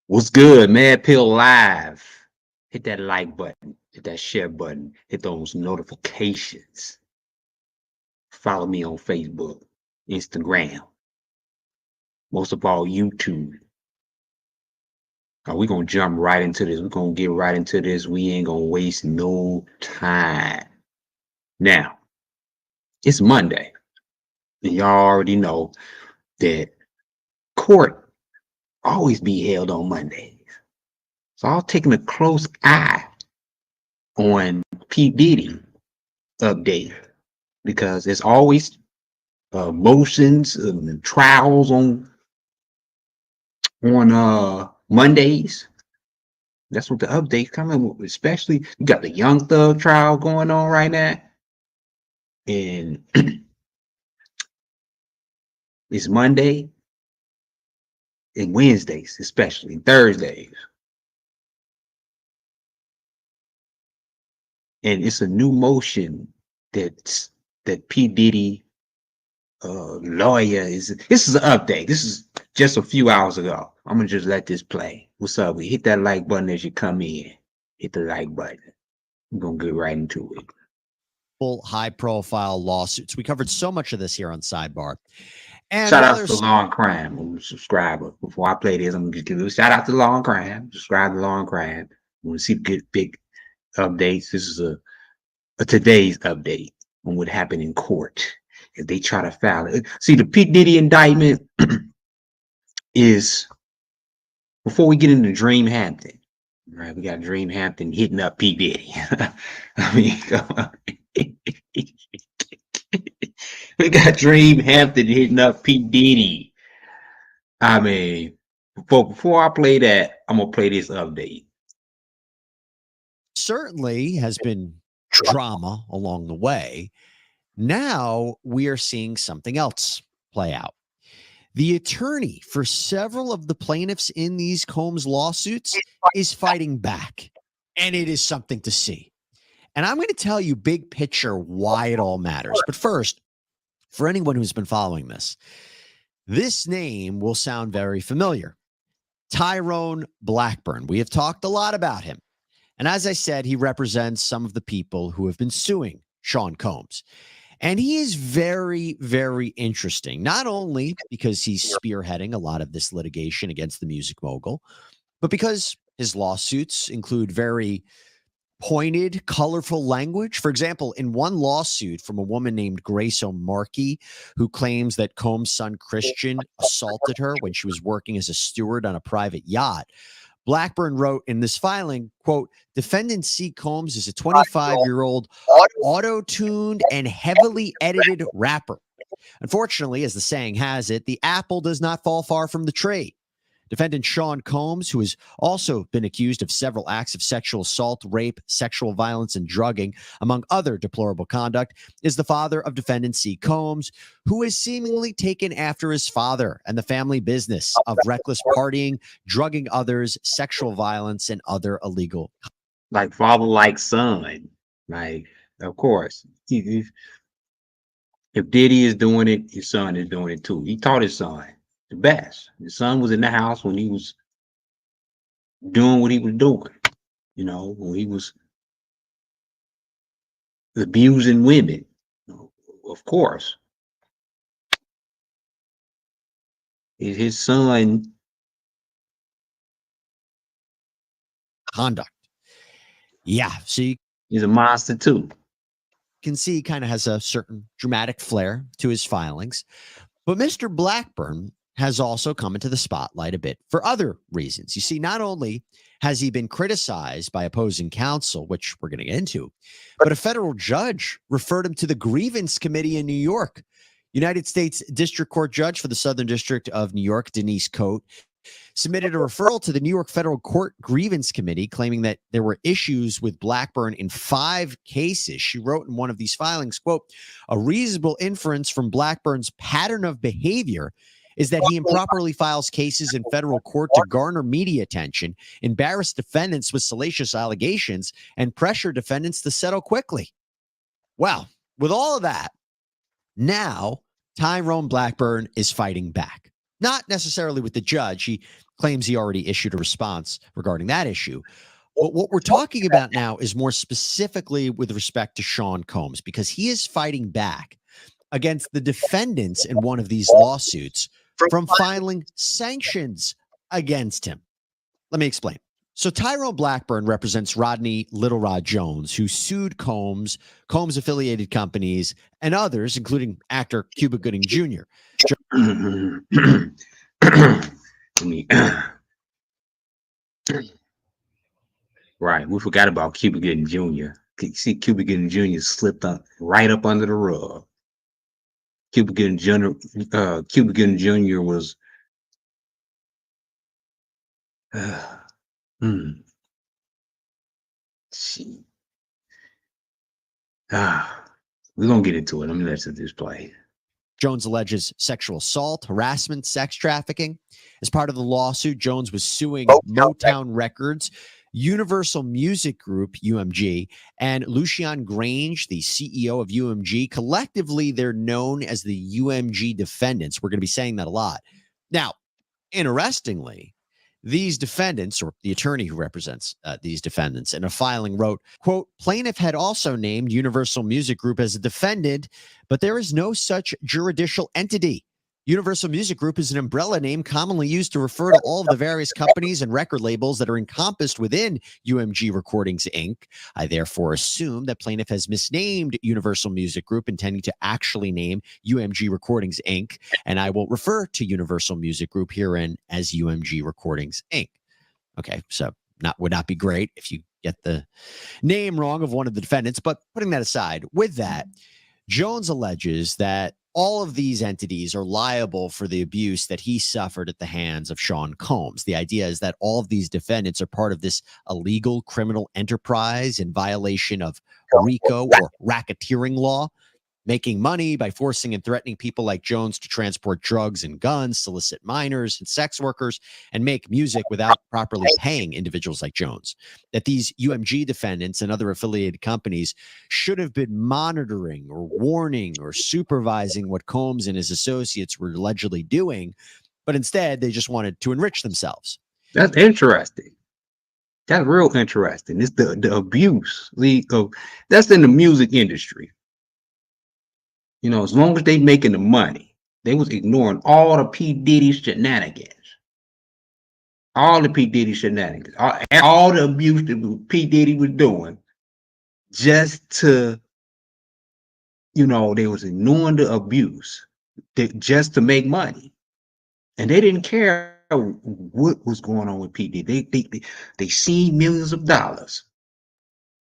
What's good, Mad Pill Live? Hit that like button, hit that share button, hit those notifications. Follow me on Facebook, Instagram, most of all, YouTube. We're going to jump right into this. We're going to get right into this. We ain't going to waste no time. Now, it's Monday. And y'all already know that court always be held on Mondays. So I was taking a close eye on P Diddy update because there's always motions and trials on Mondays. That's what the update's coming with. Especially you got the Young Thug trial going on right now, and it's Monday and Wednesdays, especially Thursdays. And it's a new motion that P Diddy lawyer is. This is an update. This is just a few hours ago. I'm gonna just let this play. What's up? We hit that like button as you come in. Hit the like button. We're gonna get right into it. High-profile lawsuits. We covered so much of this here on Sidebar. And shout out to Law and Crime. I'm a subscriber. Before I play this, I'm gonna just give a shout out to Law and Crime. Subscribe to Law and Crime. We want to see good big updates. This is a today's update on what happened in court. If they try to file it, see the P Diddy indictment is before we get into Dream Hampton. Right, we got Dream Hampton hitting up P Diddy. I mean, come on. We got Dream Hampton hitting up P Diddy. I mean, before I play that, I'm gonna play this update. Certainly has been drama along the way. Now we are seeing something else play out. The attorney for several of the plaintiffs in these Combs lawsuits is fighting back, and it is something to see. And I'm going to tell you big picture why it all matters. But first, for anyone who's been following this name will sound very familiar. Tyrone Blackburn. We have talked a lot about him. And as I said, he represents some of the people who have been suing Sean Combs. And he is very, very interesting, not only because he's spearheading a lot of this litigation against the music mogul, but because his lawsuits include very pointed, colorful language. For example, in one lawsuit from a woman named Grace O'Markey, who claims that Combs' son Christian assaulted her when she was working as a steward on a private yacht, Blackburn wrote in this filing, quote, defendant C. Combs is a 25-year-old auto-tuned and heavily edited rapper. Unfortunately, as the saying has it, the apple does not fall far from the tree. Defendant Sean Combs, who has also been accused of several acts of sexual assault, rape, sexual violence, and drugging, among other deplorable conduct, is the father of defendant C. Combs, who has seemingly taken after his father and the family business of reckless partying, drugging others, sexual violence, and other illegal. Like father, like son. Like, of course. If Diddy is doing it, his son is doing it too. He taught his son the best. His son was in the house when he was doing what he was doing. You know, when he was abusing women. Of course. His son conduct. Yeah, see, he's a monster too. You can see he kind of has a certain dramatic flair to his filings. But Mr. Blackburn has also come into the spotlight a bit for other reasons. You see, not only has he been criticized by opposing counsel, which we're going to get into, but a federal judge referred him to the grievance committee in New York. United States District Court judge for the Southern District of New York, Denise Coate, submitted a referral to the New York Federal Court Grievance Committee claiming that there were issues with Blackburn in 5 cases. She wrote in one of these filings, quote, a reasonable inference from Blackburn's pattern of behavior is that he improperly files cases in federal court to garner media attention, embarrass defendants with salacious allegations, and pressure defendants to settle quickly. Well, with all of that, now Tyrone Blackburn is fighting back. Not necessarily with the judge. He claims he already issued a response regarding that issue. But what we're talking about now is more specifically with respect to Sean Combs, because he is fighting back against the defendants in one of these lawsuits from filing sanctions against him. Let me explain. So Tyrone Blackburn represents Rodney Little Rod Jones, who sued Combs, Combs-affiliated companies, and others, including actor Cuba Gooding Jr. Right, we forgot about Cuba Gooding Jr. See, Cuba Gooding Jr. slipped up right up under the rug. Cuba Gooding Jr. was we're gonna get into it. Let me let this play. Jones alleges sexual assault, harassment, sex trafficking. As part of the lawsuit, Jones was suing Motown Records, Universal Music Group, UMG, and Lucian Grange, the CEO of UMG. Collectively, they're known as the UMG defendants. We're going to be saying that a lot. Now, interestingly, these defendants, or the attorney who represents these defendants in a filing, wrote, quote, plaintiff had also named Universal Music Group as a defendant, but there is no such juridical entity. Universal Music Group is an umbrella name commonly used to refer to all of the various companies and record labels that are encompassed within UMG Recordings, Inc. I therefore assume that plaintiff has misnamed Universal Music Group, intending to actually name UMG Recordings, Inc., and I will refer to Universal Music Group herein as UMG Recordings, Inc. Okay, so would not be great if you get the name wrong of one of the defendants, but putting that aside, with that, Jones alleges that all of these entities are liable for the abuse that he suffered at the hands of Sean Combs. The idea is that all of these defendants are part of this illegal criminal enterprise in violation of RICO, or racketeering law, making money by forcing and threatening people like Jones to transport drugs and guns, solicit minors and sex workers, and make music without properly paying individuals like Jones. That these UMG defendants and other affiliated companies should have been monitoring or warning or supervising what Combs and his associates were allegedly doing, but instead they just wanted to enrich themselves. That's interesting. That's real interesting. It's the abuse. That's in the music industry. You know, as long as they making the money, they was ignoring all the P Diddy shenanigans. All the P Diddy shenanigans. All the abuse that P Diddy was doing just to, you know, they was ignoring the abuse just to make money. And they didn't care what was going on with P Diddy. They seen millions of dollars.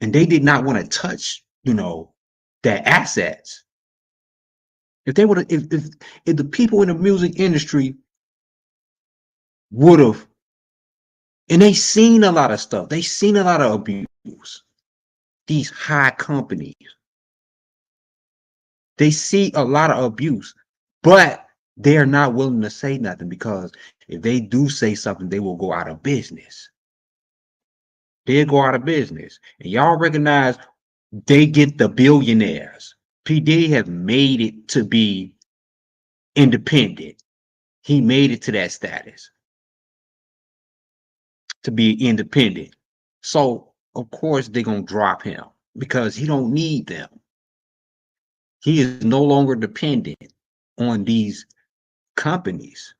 And they did not want to touch, you know, their assets. If they would have, if the people in the music industry would have, and they seen a lot of stuff, they seen a lot of abuse. These high companies, they see a lot of abuse, but they're not willing to say nothing, because if they do say something, they will go out of business. They'll go out of business. And y'all recognize they get the billionaires. P. Diddy has made it to be independent. He made it to that status, to be independent. So of course they're gonna drop him, because he don't need them. He is no longer dependent on these companies.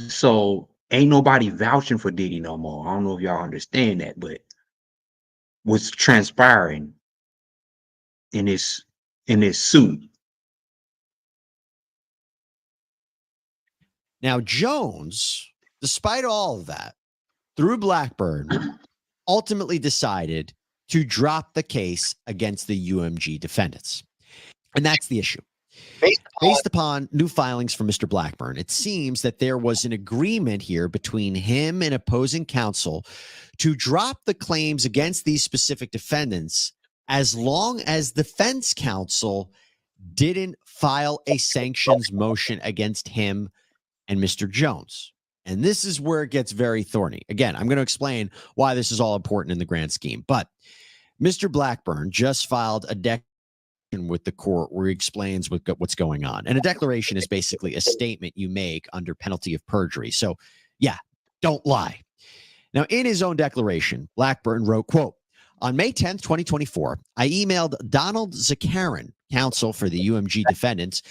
So ain't nobody vouching for Diddy no more. I don't know if y'all understand that, but what's transpiring in this suit. Now, Jones, despite all of that, through Blackburn, ultimately decided to drop the case against the UMG defendants. And that's the issue. Based upon new filings from Mr. Blackburn, it seems that there was an agreement here between him and opposing counsel to drop the claims against these specific defendants as long as defense counsel didn't file a sanctions motion against him and Mr. Jones. And this is where it gets very thorny. Again, I'm going to explain why this is all important in the grand scheme. But Mr. Blackburn just filed a declaration with the court where he explains what's going on. And a declaration is basically a statement you make under penalty of perjury. So, yeah, don't lie. Now, in his own declaration, Blackburn wrote, quote, on May 10th, 2024, I emailed Donald Zakarin, counsel for the UMG defendants,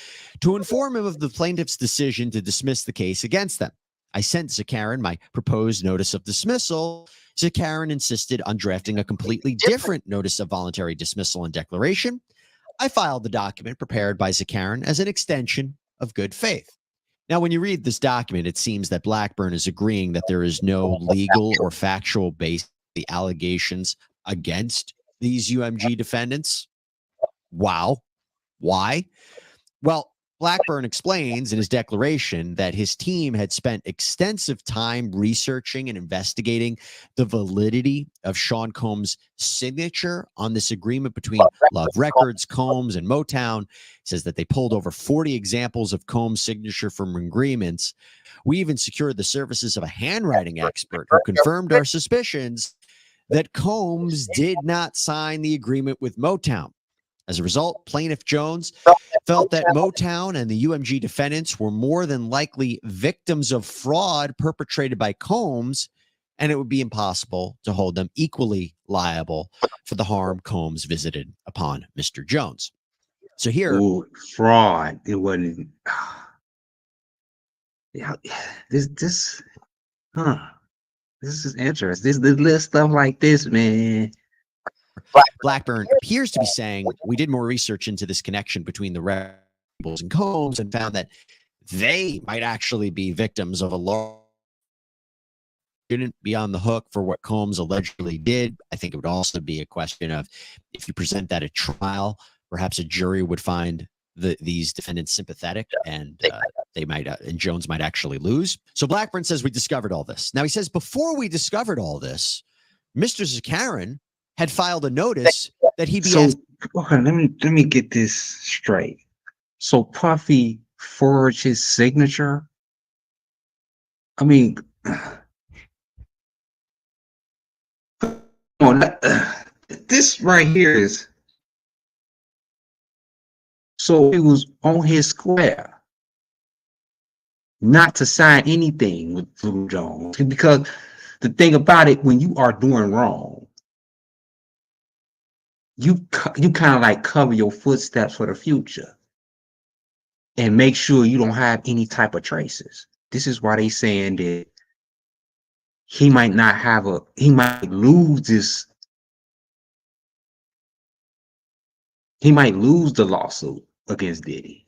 to inform him of the plaintiff's decision to dismiss the case against them. I sent Zakarin my proposed notice of dismissal. Zakarin insisted on drafting a completely different notice of voluntary dismissal and declaration. I filed the document prepared by Zakarin as an extension of good faith. Now, when you read this document, it seems that Blackburn is agreeing that there is no legal or factual base for the allegations against these UMG defendants. Wow. Why? Well, Blackburn explains in his declaration that his team had spent extensive time researching and investigating the validity of Sean Combs' signature on this agreement between Love Records, Combs, and Motown. It says that they pulled over 40 examples of Combs' signature from agreements. We even secured the services of a handwriting expert who confirmed our suspicions that Combs did not sign the agreement with Motown. As a result, Plaintiff Jones felt that Motown and the UMG defendants were more than likely victims of fraud perpetrated by Combs, and it would be impossible to hold them equally liable for the harm Combs visited upon Mr. Jones. So here, ooh, fraud. It wasn't. Yeah, this is interesting. This little stuff like this, man. Blackburn appears to be saying we did more research into this connection between the rebels and Combs and found that they might actually be victims of a law. Shouldn't be on the hook for what Combs allegedly did. I think it would also be a question of if you present that at trial, perhaps a jury would find these defendants sympathetic, and they might, and Jones might actually lose. So Blackburn says we discovered all this. Now he says before we discovered all this, Mr. Zakarin had filed a notice that he'd be asked. Okay, let me get this straight. So Puffy forged his signature. I mean, this right here is. So he was on his square, not to sign anything with Blue Jones, because the thing about it, when you are doing wrong, you kind of like cover your footsteps for the future and make sure you don't have any type of traces. This is why they saying that he might lose this. He might lose the lawsuit against Diddy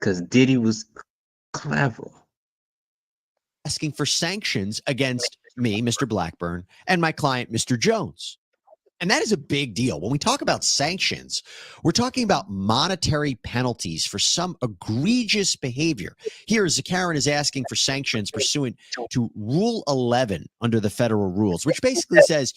because Diddy was clever. Asking for sanctions against me, Mr. Blackburn, and my client, Mr. Jones. And that is a big deal. When we talk about sanctions, we're talking about monetary penalties for some egregious behavior. Here, Zakarin is asking for sanctions pursuant to Rule 11 under the federal rules, which basically says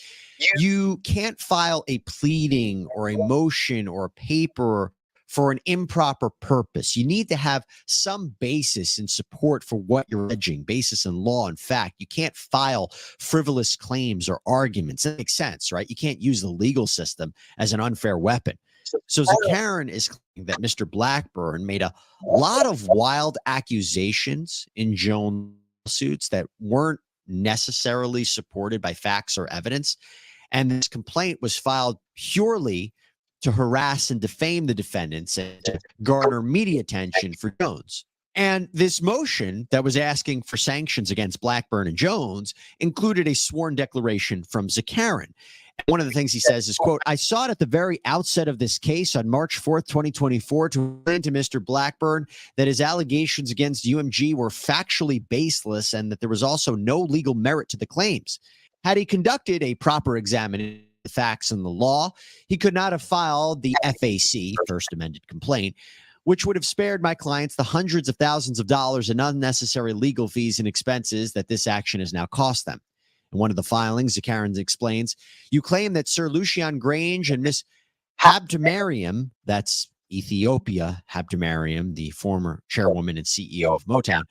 you can't file a pleading or a motion or a paper for an improper purpose. You need to have some basis and support for what you're alleging, basis in law and fact. You can't file frivolous claims or arguments. That makes sense, right? You can't use the legal system as an unfair weapon. So Zakarin is claiming that Mr. Blackburn made a lot of wild accusations in Jones lawsuits that weren't necessarily supported by facts or evidence. And this complaint was filed purely to harass and defame the defendants and to garner media attention for Jones. And this motion that was asking for sanctions against Blackburn and Jones included a sworn declaration from Zakarin. And one of the things he says is, quote, I sought at the very outset of this case on March 4th, 2024, to explain to Mr. Blackburn that his allegations against UMG were factually baseless and that there was also no legal merit to the claims. Had he conducted a proper examination the facts and the law, he could not have filed the FAC, First Amended Complaint, which would have spared my clients the hundreds of thousands of dollars in unnecessary legal fees and expenses that this action has now cost them. In one of the filings, Zakarin explains, you claim that Sir Lucian Grange and Miss Habtemariam, that's Ethiopia Habtemariam, the former chairwoman and CEO of Motown,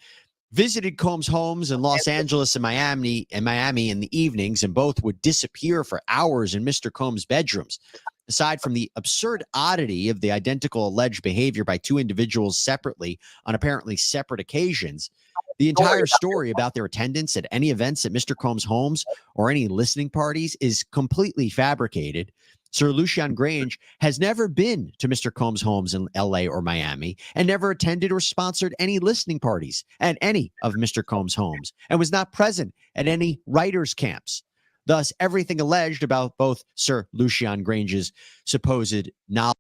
visited Combs' homes in Los Angeles and Miami in the evenings, and both would disappear for hours in Mr. Combs' bedrooms. aside from the absurd oddity of the identical alleged behavior by two individuals separately on apparently separate occasions, the entire story about their attendance at any events at Mr. Combs' homes or any listening parties is completely fabricated. Sir Lucian Grange has never been to Mr. Combs' homes in LA or Miami and never attended or sponsored any listening parties at any of Mr. Combs' homes and was not present at any writers' camps. Thus, everything alleged about both Sir Lucian Grange's supposed knowledge.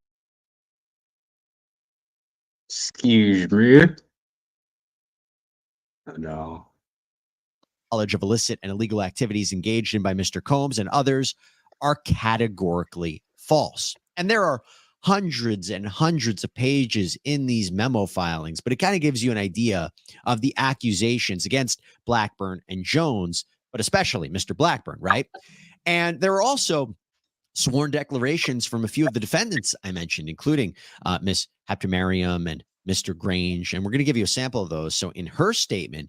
Excuse me. No. Knowledge of illicit and illegal activities engaged in by Mr. Combs and others are categorically false. And there are hundreds and hundreds of pages in these memo filings, but it kind of gives you an idea of the accusations against Blackburn and Jones, but especially Mr. Blackburn, right? And there are also sworn declarations from a few of the defendants I mentioned, including Miss Haptomariam and Mr. Grange. And we're going to give you a sample of those. So in her statement,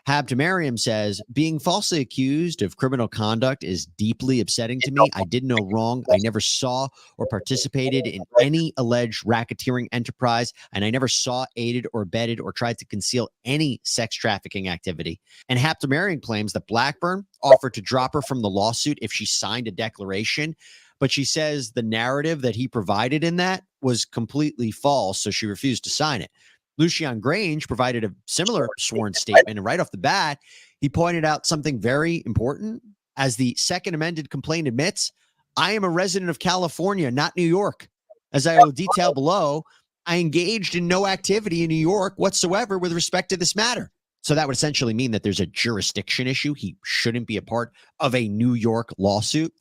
Haptomariam says, being falsely accused of criminal conduct is deeply upsetting to me. I did no wrong. I never saw or participated in any alleged racketeering enterprise, and I never saw, aided, or abetted or tried to conceal any sex trafficking activity. And Haptomariam claims that Blackburn offered to drop her from the lawsuit if she signed a declaration, but she says the narrative that he provided in that was completely false, so she refused to sign it. Lucian Grange provided a similar sworn statement, and right off the bat, he pointed out something very important. As the second amended complaint admits, I am a resident of California, not New York. As I will detail below, I engaged in no activity in New York whatsoever with respect to this matter. So that would essentially mean that there's a jurisdiction issue. He shouldn't be a part of a New York lawsuit.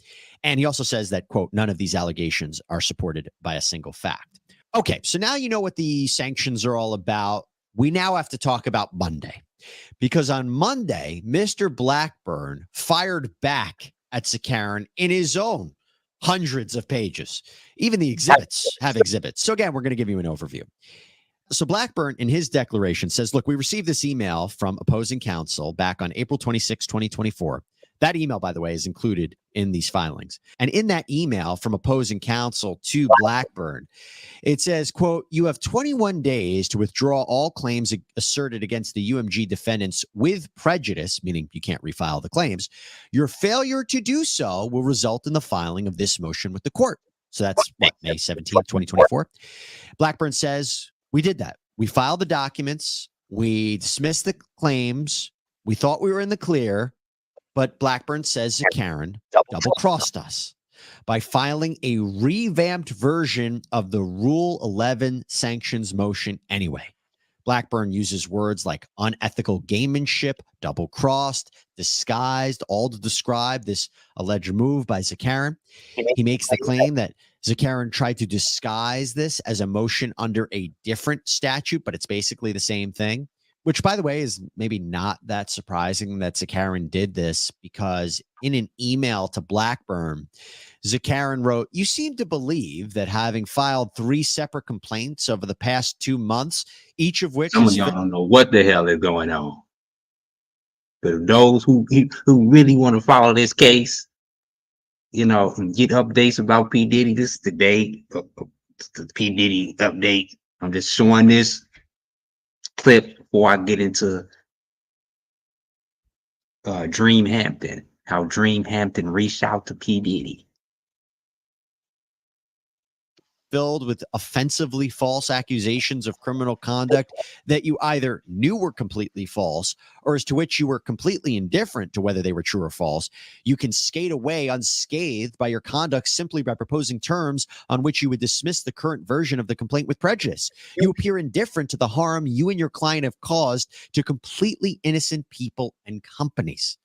And he also says that, quote, none of these allegations are supported by a single fact. Okay, so now you know what the sanctions are all about. We now have to talk about Monday, because on Monday, Mr. Blackburn fired back at Zakarin in his own hundreds of pages. Even the exhibits have exhibits. So again, we're going to give you an overview. So Blackburn, in his declaration, says, look, we received this email from opposing counsel back on April 26, 2024. That email, by the way, is included in these filings. And in that email from opposing counsel to Blackburn, it says, quote, you have 21 days to withdraw all claims asserted against the UMG defendants with prejudice, meaning you can't refile the claims. Your failure to do so will result in the filing of this motion with the court. So that's what, May 17th, 2024. Blackburn says, we did that. We filed the documents. We dismissed the claims. We thought we were in the clear. But Blackburn says Zakarin double-crossed us by filing a revamped version of the Rule 11 sanctions motion anyway. Blackburn uses words like unethical gamemanship, double-crossed, disguised, all to describe this alleged move by Zakarin. He makes the claim that Zakarin tried to disguise this as a motion under a different statute, but it's basically the same thing. Which, by the way, is maybe not that surprising that Zakarin did this, because in an email to Blackburn, Zakarin wrote, you seem to believe that having filed 3 separate complaints over the past 2 months, each of which some of y'all don't know what the hell is going on. But those who really want to follow this case, you know, and get updates about P. Diddy, this is the day, the P. Diddy update. I'm just showing this clip before I get into Dream Hampton, how Dream Hampton reached out to P. Diddy. Filled with offensively false accusations of criminal conduct that you either knew were completely false, or as to which you were completely indifferent to whether they were true or false. You can skate away unscathed by your conduct simply by proposing terms on which you would dismiss the current version of the complaint with prejudice. You appear indifferent to the harm you and your client have caused to completely innocent people and companies.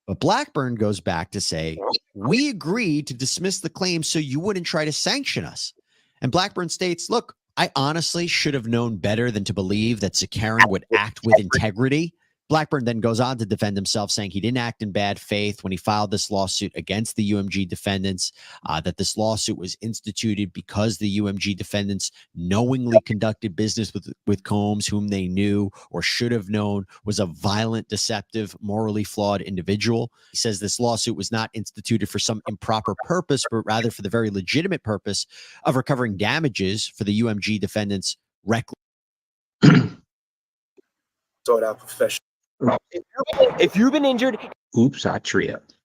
But Blackburn goes back to say, we agreed to dismiss the claim so you wouldn't try to sanction us. And Blackburn states, look, I honestly should have known better than to believe that Zakarin would act with integrity Blackburn then goes on to defend himself, saying he didn't act in bad faith when he filed this lawsuit against the UMG defendants, that this lawsuit was instituted because the UMG defendants knowingly conducted business with Combs, whom they knew or should have known was a violent, deceptive, morally flawed individual. He says this lawsuit was not instituted for some improper purpose, but rather for the very legitimate purpose of recovering damages for the UMG defendants' reckless. Sort out professional. If you've been injured, Oops, I tripped.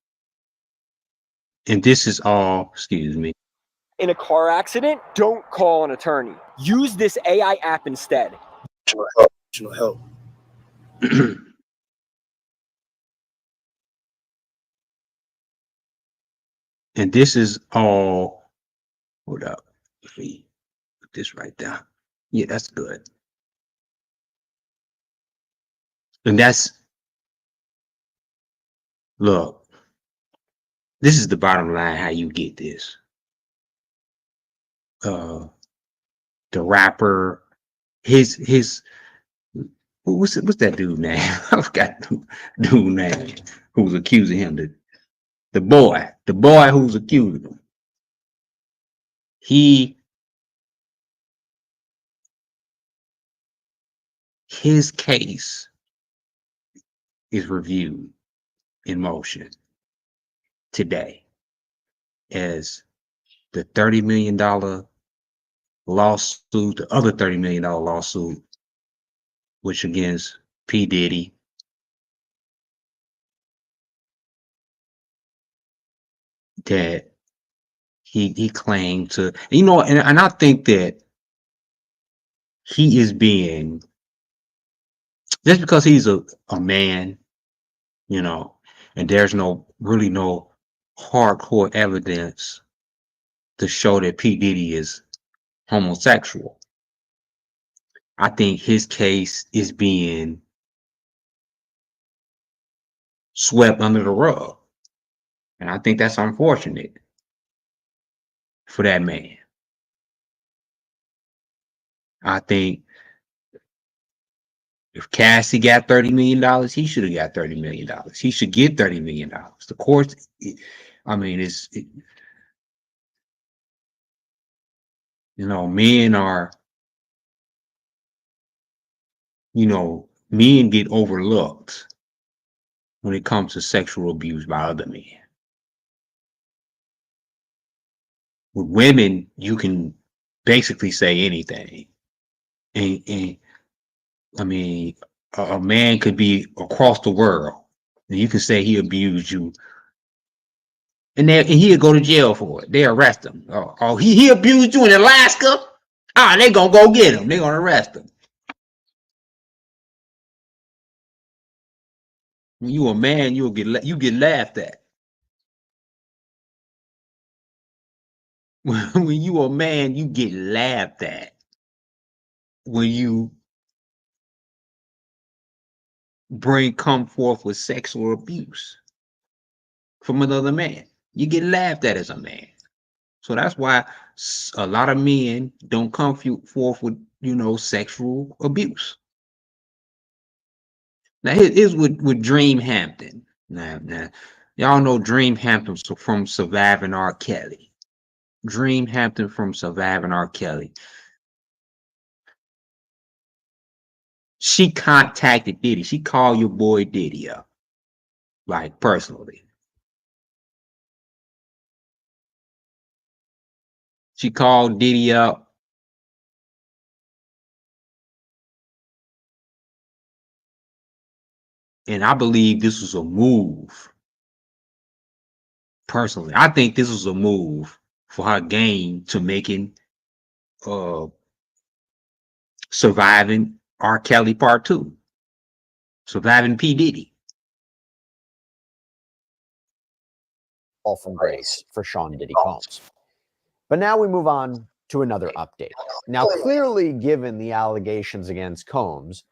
And this is all, excuse me. in a car accident, don't call an attorney. Use this AI app instead. Help. And this is all, hold up. Let me put this right there. Yeah, that's good. And that's, look, this is the bottom line, how you get this. The rapper, his what's that dude name? I forgot dude name who was accusing him. The boy who's accusing him. His case is reviewed in motion today as the $30 million lawsuit, the other $30 million lawsuit, which against P Diddy, that he claimed to, you know, and I think that he is being, just because he's a man, you know, and there's really no hardcore evidence to show that P Diddy is homosexual. I think his case is being swept under the rug. And I think that's unfortunate for that man. I think if Cassie got $30 million, he should have got $30 million. He should get $30 million. The court, I mean, you know, men are, you know, men get overlooked when it comes to sexual abuse by other men. With women, you can basically say anything. And I mean, a man could be across the world and you can say he abused you. And he'll go to jail for it. They arrest him. Oh, he abused you in Alaska? Ah, they gonna go get him. They gonna arrest him. When you a man, you get laughed at. When you a man, you get laughed at. When you come forth with sexual abuse from another man, you get laughed at as a man. So that's why a lot of men don't come forth with, you know, sexual abuse. Now here's with Dream Hampton. Now y'all know Dream Hampton from Surviving R. Kelly. Dream Hampton from Surviving R. Kelly. She contacted Diddy. She called your boy Diddy up, like personally. She called Diddy up. And I believe this was a move. Personally, I think this was a move for her game to making Surviving R. Kelly Part 2. Surviving P. Diddy. All from grace for Sean Diddy Combs. But now we move on to another update. Now, clearly, given the allegations against Combs,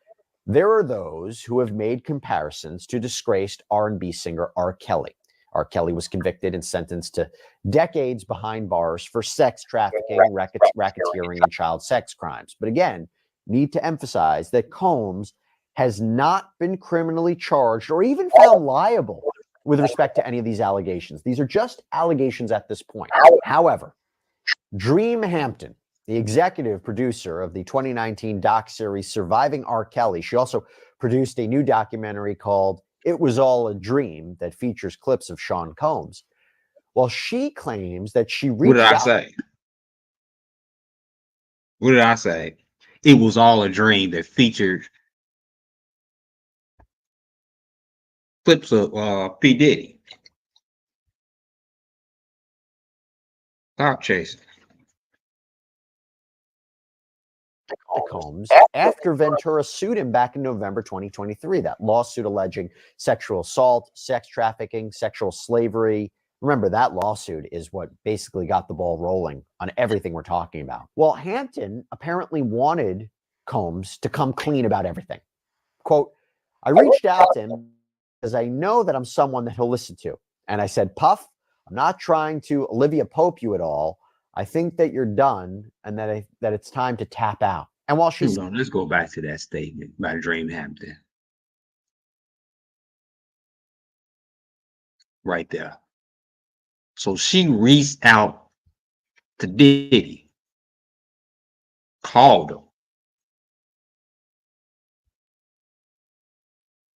there are those who have made comparisons to disgraced R&B singer R. Kelly. R. Kelly was convicted and sentenced to decades behind bars for sex trafficking, racketeering, and child sex crimes. But again, need to emphasize that Combs has not been criminally charged or even found liable with respect to any of these allegations. These are just allegations at this point. However, Dream Hampton, the executive producer of the 2019 doc series Surviving R. Kelly, she also produced a new documentary called It Was All a Dream that features clips of Sean Combs. Well, she claims that she reached out. What did I say? What did I say? It was all a dream that featured clips of P Diddy. Stop chasing. Combs after Ventura sued him back in November 2023. That lawsuit alleging sexual assault, sex trafficking, sexual slavery. Remember, that lawsuit is what basically got the ball rolling on everything we're talking about. Well, Hampton apparently wanted Combs to come clean about everything. Quote, I reached out to him because I know that I'm someone that he'll listen to. And I said, Puff, I'm not trying to Olivia Pope you at all. I think that you're done and that it's time to tap out. And while she's... Hold on, let's go back to that statement by Dream Hampton. Right there. So she reached out to Diddy, called him.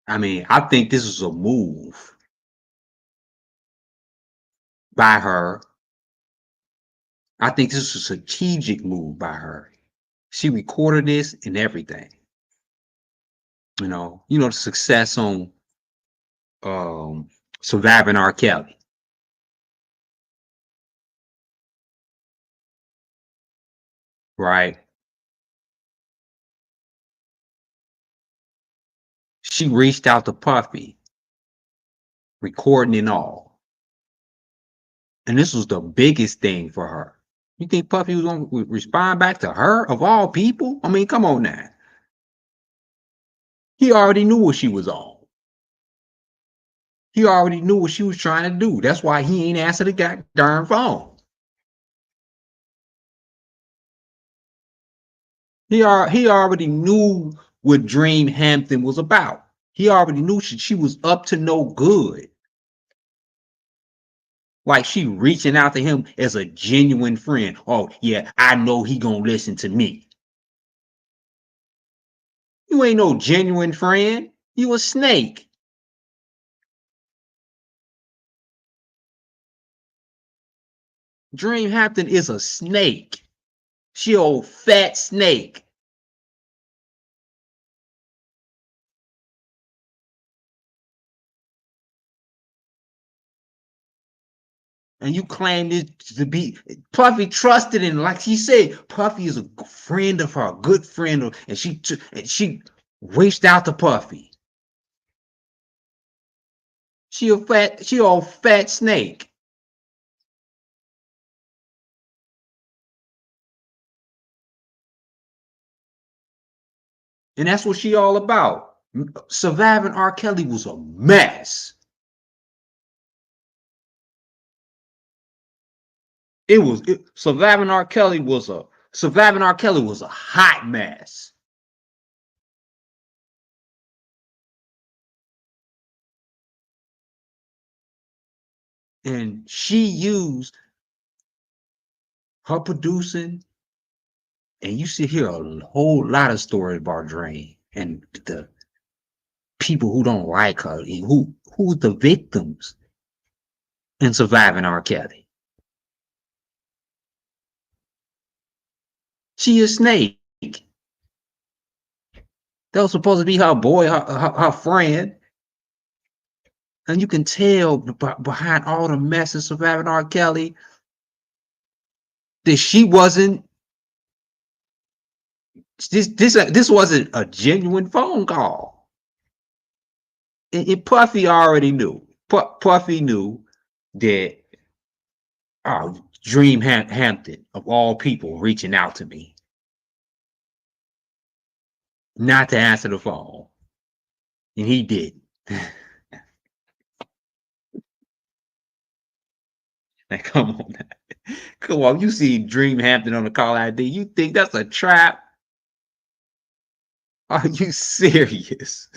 I mean, I think this is a move by her. I think this is a strategic move by her. She recorded this and everything. You know the success on Surviving R. Kelly. Right? She reached out to Puffy, recording and all. And this was the biggest thing for her. You think Puffy was going to respond back to her of all people? I mean, come on now. He already knew what she was on. He already knew what she was trying to do. That's why he ain't answered the goddamn phone. He already knew what Dream Hampton was about. He already knew she was up to no good. Like she reaching out to him as a genuine friend. Oh, yeah, I know he gonna listen to me. You ain't no genuine friend. You a snake. Dream Hampton is a snake. She old fat snake. And you claim it to be Puffy trusted in, like she said, Puffy is a friend of her, a good friend of, and she reached out to Puffy. She old fat snake. And that's what she all about. Surviving R. Kelly was a mess. Surviving R. Kelly was a hot mess. And she used her producing, and you see here a whole lot of stories about Dream and the people who don't like her, and who's the victims in Surviving R. Kelly. She a snake. That was supposed to be her boy, her friend. And you can tell behind all the mess of Surviving R. Kelly that she wasn't. This wasn't a genuine phone call. And Puffy already knew. Puffy knew that Dream Hampton, of all people, reaching out to me, not to answer the phone, and he didn't. Like, come on, come on. You see Dream Hampton on the call ID, you think that's a trap? Are you serious?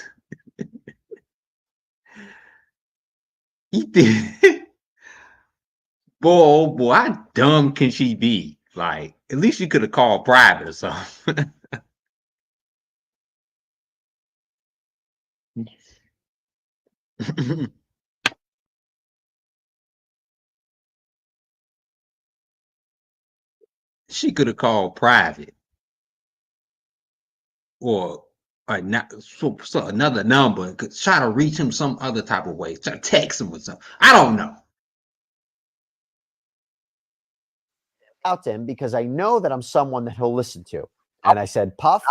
He did. Boy, oh boy, how dumb can she be? Like, at least you could have called private or something. She could have called private or not, so another number. Could try to reach him some other type of way. Try to text him or something. I don't know. Out to him because I know that I'm someone that he'll listen to. And I said, Puff,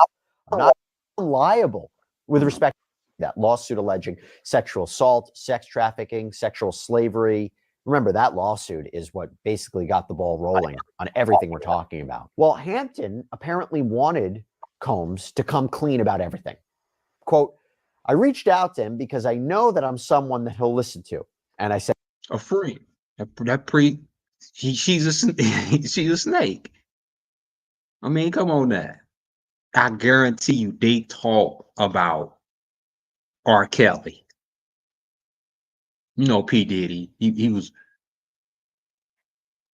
I'm not liable with respect to that lawsuit alleging sexual assault, sex trafficking, sexual slavery. Remember, that lawsuit is what basically got the ball rolling on everything we're talking about. Well, Hampton apparently wanted Combs to come clean about everything. Quote, I reached out to him because I know that I'm someone that he'll listen to. And I said, A friend. She's a she's a snake. I mean, come on now. I guarantee you they talk about R. Kelly. You know, P. Diddy. He was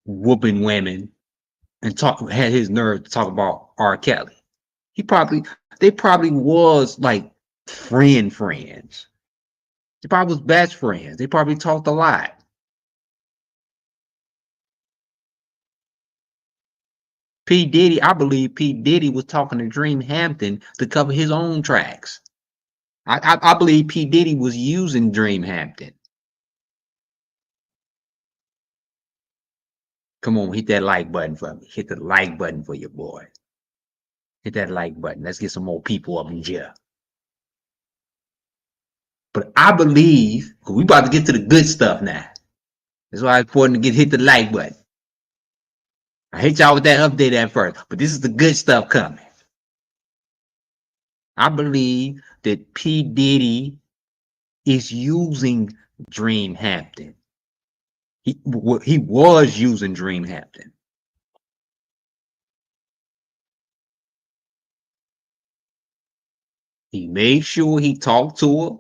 whooping women and had his nerve to talk about R. Kelly. They probably was like friends. They probably was best friends. They probably talked a lot. P. Diddy, I believe P. Diddy was talking to Dream Hampton to cover his own tracks. I believe P. Diddy was using Dream Hampton. Come on, hit that like button for me. Hit the like button for your boy. Hit that like button. Let's get some more people up in here. But I believe, because we about to get to the good stuff now. That's why it's important to hit the like button. I hit y'all with that update at first, but this is the good stuff coming. I believe that P. Diddy is using Dream Hampton. He was using Dream Hampton. He made sure he talked to her.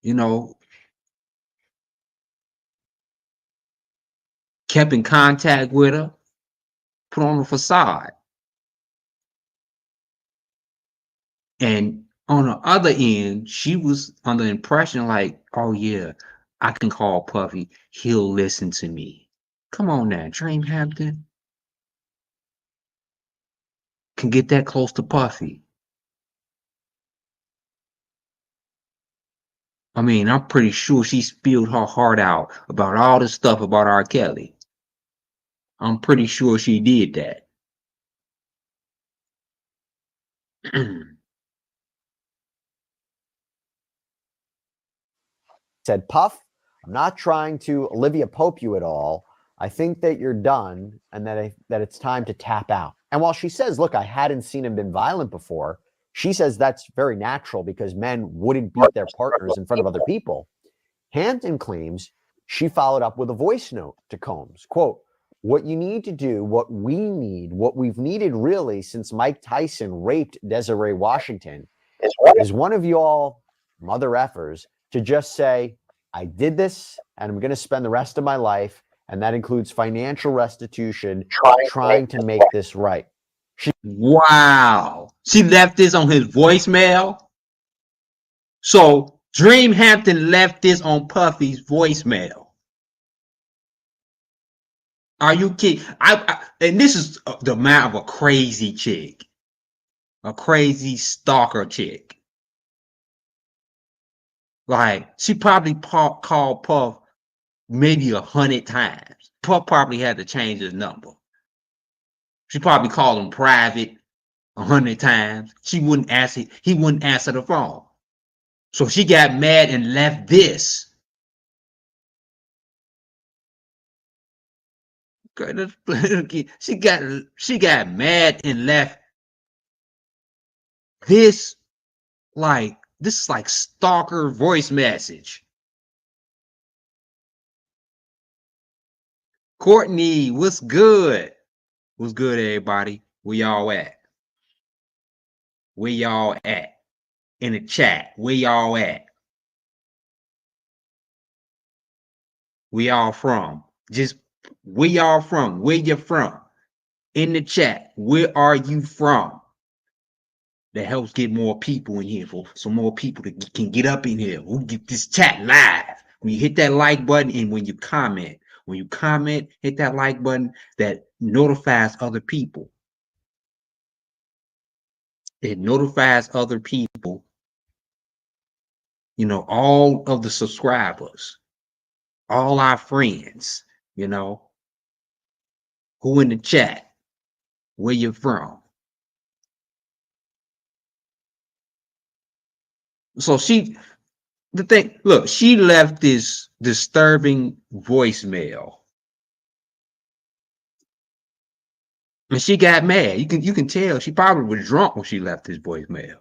You know, kept in contact with her, put on a facade. And on the other end, she was under the impression like, oh yeah, I can call Puffy. He'll listen to me. Come on now, Dream Hampton can get that close to Puffy. I mean, I'm pretty sure she spilled her heart out about all the stuff about R. Kelly. I'm pretty sure she did that. said, Puff, I'm not trying to Olivia Pope you at all. I think that you're done and that it's time to tap out. And while she says, look, I hadn't seen him been violent before, she says that's very natural because men wouldn't beat their partners in front of other people. Hampton claims she followed up with a voice note to Combs. Quote, what you need to do, what we've needed really since Mike Tyson raped Desiree Washington is one of you all mother effers to just say, I did this and I'm going to spend the rest of my life, and that includes financial restitution, trying to make this right. Wow. She left this on his voicemail. So Dream Hampton left this on Puffy's voicemail. Are you kidding? And this is the amount of a crazy chick. A crazy stalker chick. Like, she probably called Puff maybe 100 times. Puff probably had to change his number. She probably called him private 100 times. He wouldn't answer the phone. So she got mad and left this. She got mad and left this. Like, this is like stalker voice message. Courtney, what's good? What's good, everybody? Where y'all at? Where y'all at? In the chat, where y'all at? Where y'all from? Just where y'all from? Where you from? In the chat, where are you from? That helps get more people in here, for so more people that can get up in here. We'll get this chat live. When you hit that like button and when you comment, hit that like button that notifies other people. It notifies other people, you know, all of the subscribers, all our friends, you know, who in the chat, where you from. So the thing, look, she left this disturbing voicemail. And she got mad. You can tell she probably was drunk when she left this voicemail.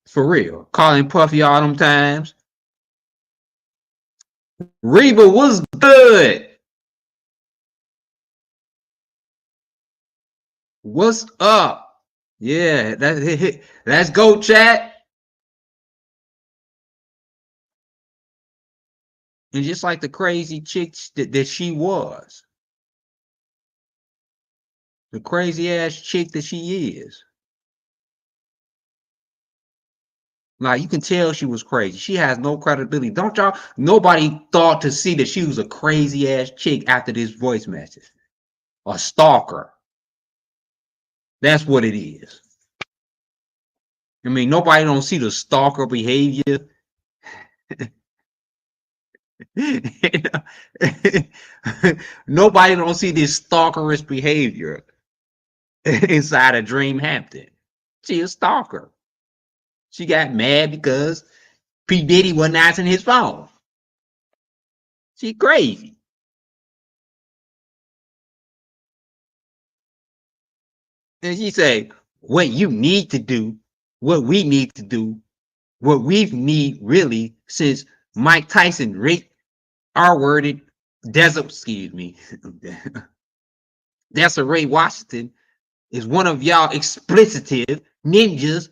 For real. Calling Puffy all them times. Reba was good. What's up? Yeah, let's go, chat. And just like the crazy chick that she was, the crazy ass chick that she is. Like, you can tell she was crazy. She has no credibility. Don't y'all? Nobody thought to see that she was a crazy ass chick after this voice message. A stalker. That's what it is. I mean, nobody don't see the stalker behavior. Nobody don't see this stalkerish behavior inside of Dream Hampton. She a stalker. She got mad because P Diddy wasn't answering his phone. She crazy. And she say, what you need to do, what we need to do, what we need really since Mike Tyson R-worded Desiree Washington is one of y'all explicitive ninjas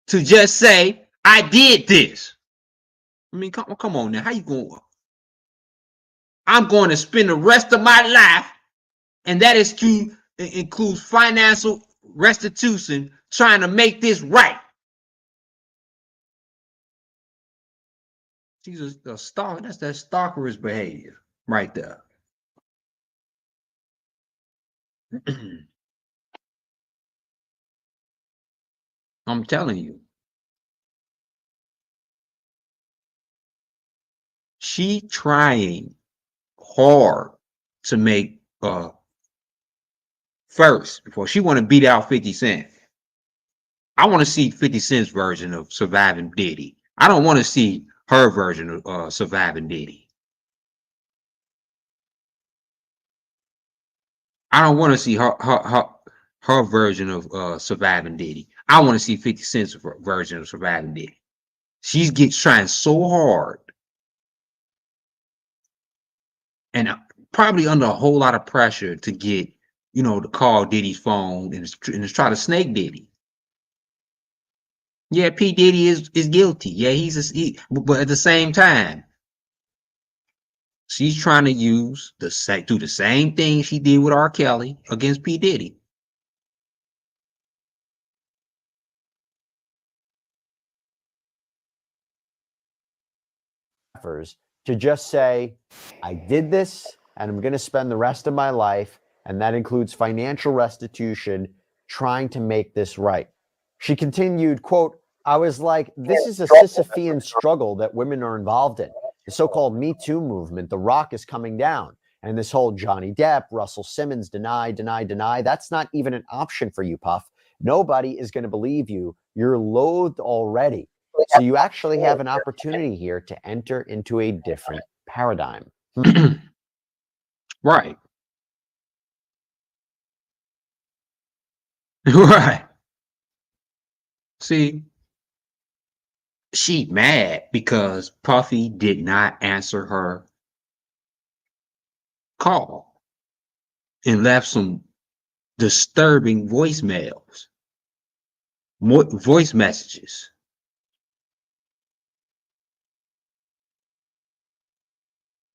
to just say, I did this. I mean, come on now. How you going? I'm going to spend the rest of my life, and that includes financial restitution, trying to make this right. She's a stalker. That's that stalkerish behavior right there. I'm telling you. She trying hard to make first before she want to beat out 50 Cent. I want to see 50 Cent's version of Surviving Diddy. I don't want to see her version of Surviving Diddy. I don't want to see her version of Surviving Diddy. I want to see 50 Cent's version of Surviving Diddy. She's trying so hard and probably under a whole lot of pressure to get, you know, to call Diddy's phone and try to snake Diddy. Yeah, P Diddy is guilty. Yeah, but at the same time, she's trying to do the same thing she did with R. Kelly against P Diddy. To just say, I did this and I'm going to spend the rest of my life, and that includes financial restitution, trying to make this right. She continued, quote, I was like, this is a Sisyphean struggle that women are involved in. The so-called Me Too movement, the rock is coming down. And this whole Johnny Depp, Russell Simmons, deny, that's not even an option for you, Puff. Nobody is going to believe you. You're loathed already. So you actually have an opportunity here to enter into a different paradigm. Right. Right. See, she mad because Puffy did not answer her call and left some disturbing voicemails. voice messages.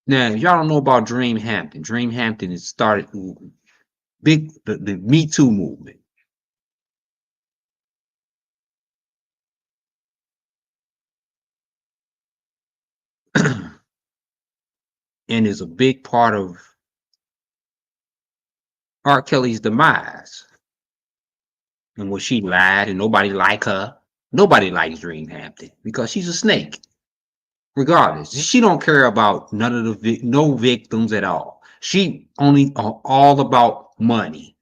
Now, if y'all don't know about Dream Hampton, Dream Hampton has started the Me Too movement. And is a big part of R. Kelly's demise. And when she lied and nobody liked her, nobody likes Dream Hampton because she's a snake. Regardless, she don't care about none of the no victims at all. She only all about money.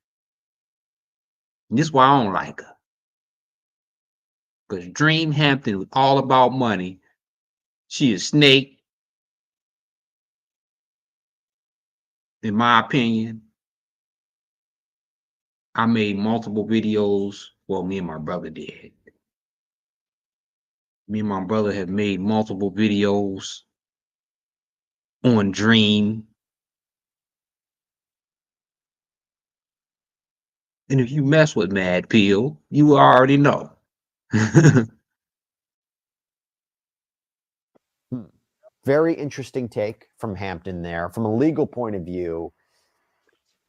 And this is why I don't like her. Because Dream Hampton was all about money. She is a snake. In my opinion, I made multiple videos. Well, me and my brother did. Me and my brother have made multiple videos on Dream. And if you mess with Mad Pill, you already know. Very interesting take from Hampton there. From a legal point of view,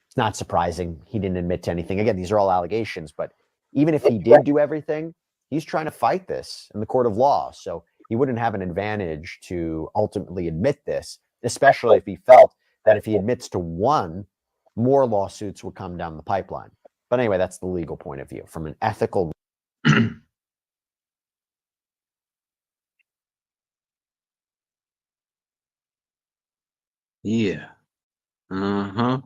it's not surprising he didn't admit to anything. Again, these are all allegations, but even if he did do everything, he's trying to fight this in the court of law. So he wouldn't have an advantage to ultimately admit this, especially if he felt that if he admits to one, more lawsuits would come down the pipeline. But anyway, that's the legal point of view. From an ethical Yeah. Uh-huh.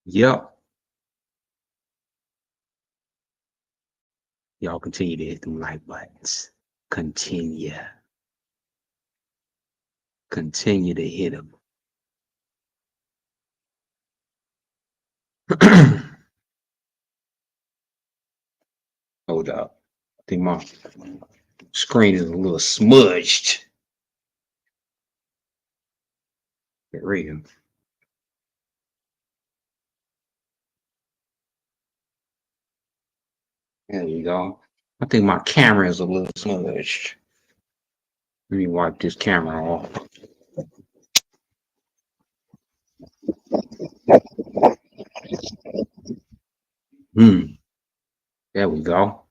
Yep. Y'all continue to hit them like buttons. Continue. Continue to hit them. Hold up. I think my screen is a little smudged. Get real. There we go. I think my camera is a little smudged. Let me wipe this camera off. There we go.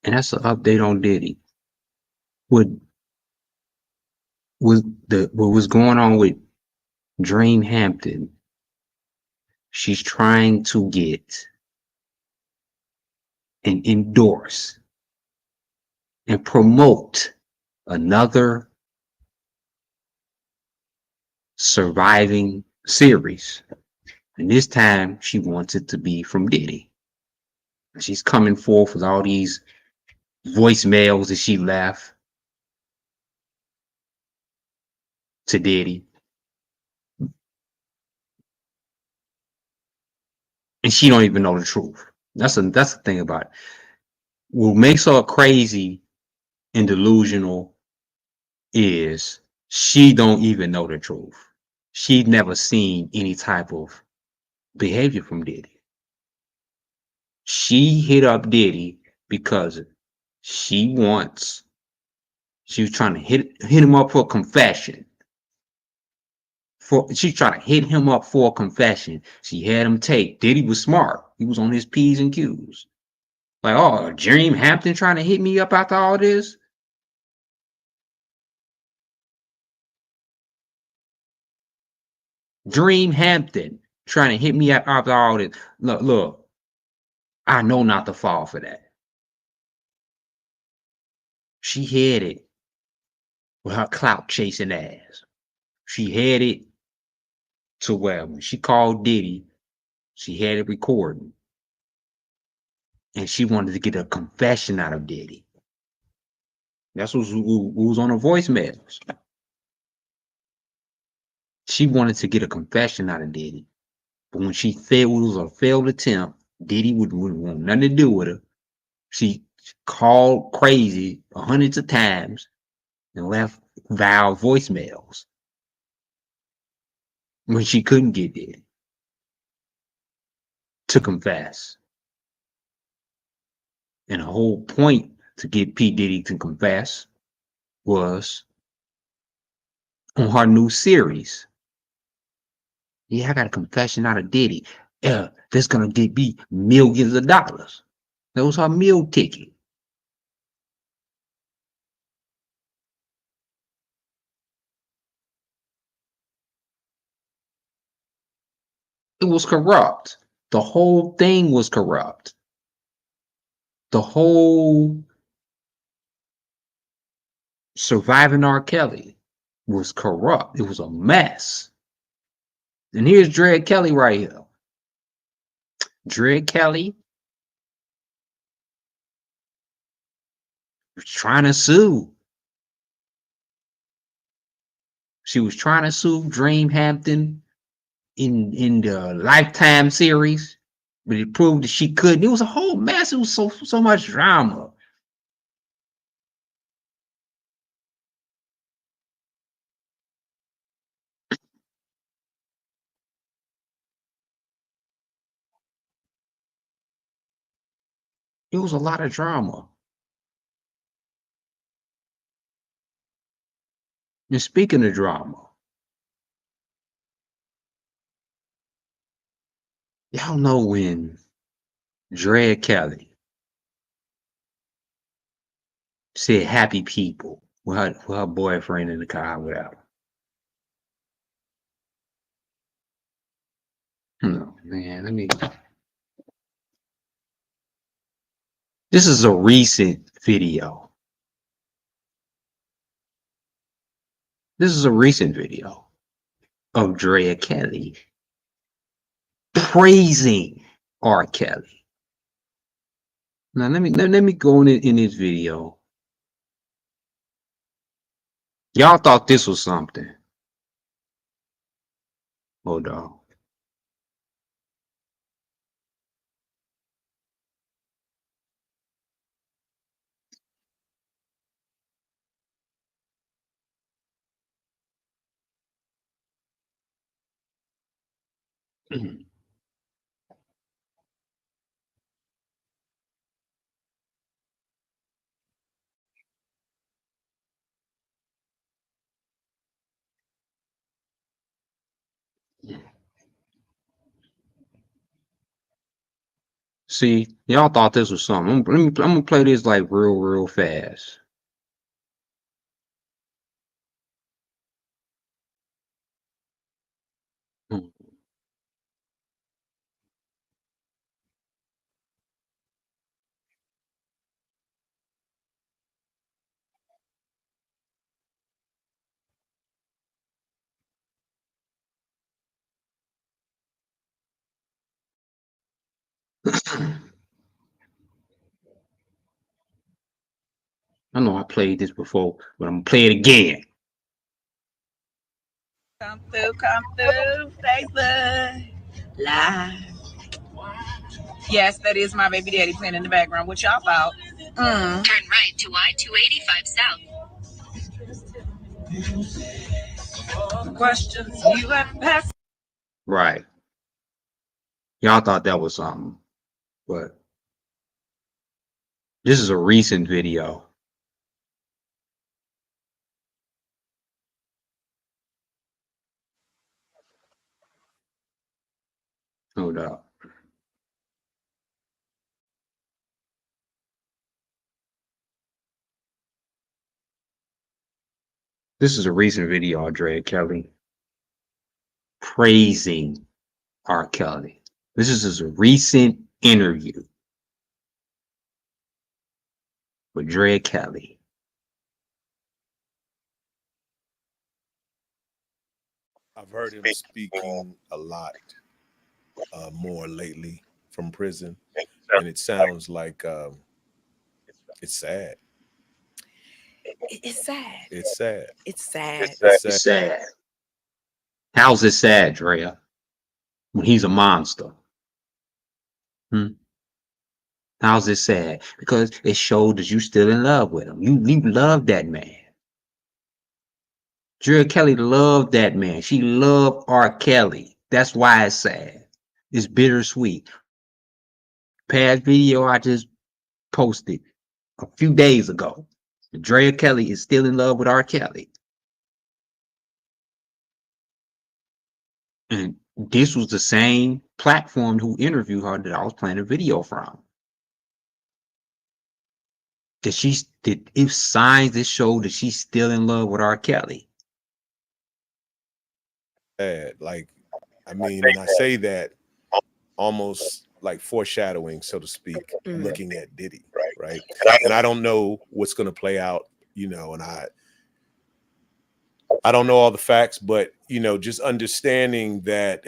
And that's an update on Diddy. What was going on with Dream Hampton? She's trying to get and endorse and promote another surviving series. And this time she wants it to be from Diddy. She's coming forth with all these voicemails that she left to Diddy. And she don't even know the truth. That's the thing about it. What makes her crazy and delusional is she don't even know the truth. She'd never seen any type of behavior from Diddy. She hit up Diddy because she was trying to hit him up for a confession. She's trying to hit him up for a confession. She had him take. Diddy was smart. He was on his P's and Q's. Like, oh, Dream Hampton trying to hit me up after all this? Dream Hampton trying to hit me up after all this. Look, I know not to fall for that. She had it with her clout chasing ass. She had it to where when she called Diddy, she had it recording. And she wanted to get a confession out of Diddy. That's what was on her voicemails. She wanted to get a confession out of Diddy. But when she failed, it was a failed attempt. Diddy wouldn't want nothing to do with her. She called crazy hundreds of times and left vile voicemails when she couldn't get Diddy to confess. And the whole point to get P. Diddy to confess was on her new series. Yeah, I got a confession out of Diddy. That's gonna get me millions of dollars. That was her meal ticket. It was corrupt. The whole thing was corrupt. The whole surviving R. Kelly was corrupt. It was a mess. And here's Drea Kelly right here. Drea Kelly was trying to sue. She was trying to sue Dream Hampton in the Lifetime series, but it proved that she couldn't. It was a whole mess. It was so much drama. It was a lot of drama. And speaking of drama, y'all know when Drea Kelly said happy people with her boyfriend in the car, whatever. No, man, this is a recent video. This is a recent video of Drea Kelly praising R. Kelly. Now let me go in this video. Y'all thought this was something. Hold on. See, y'all thought this was something. I'm gonna play this like real fast. I know I played this before, but I'm gonna play it again. Come through, Facebook Live. Yes, that is my baby daddy playing in the background. What y'all thought? Turn right to I-285 South. Questions you have passed. Right. Y'all thought that was something, but this is a recent video. Hold up. This is a recent video of Drea Kelly praising R. Kelly. This is a recent interview with Drea Kelly. I've heard him speaking a lot more lately from prison, and it sounds like it's sad. It's sad. It's sad. It's sad. It's sad. How's it sad, Drea? When he's a monster. How's it sad? Because it showed that you still in love with him. You love that man. Drea Kelly loved that man. She loved R. Kelly. That's why it's sad. It's bittersweet. Past video I just posted a few days ago. Drea Kelly is still in love with R. Kelly. And this was the same platform who interviewed her that I was playing a video from. If signs that show that she's still in love with R. Kelly. Like, I mean, and I say that almost like foreshadowing, so to speak, looking at Diddy, right? And I don't know what's going to play out, you know, and I don't know all the facts, but, you know, just understanding that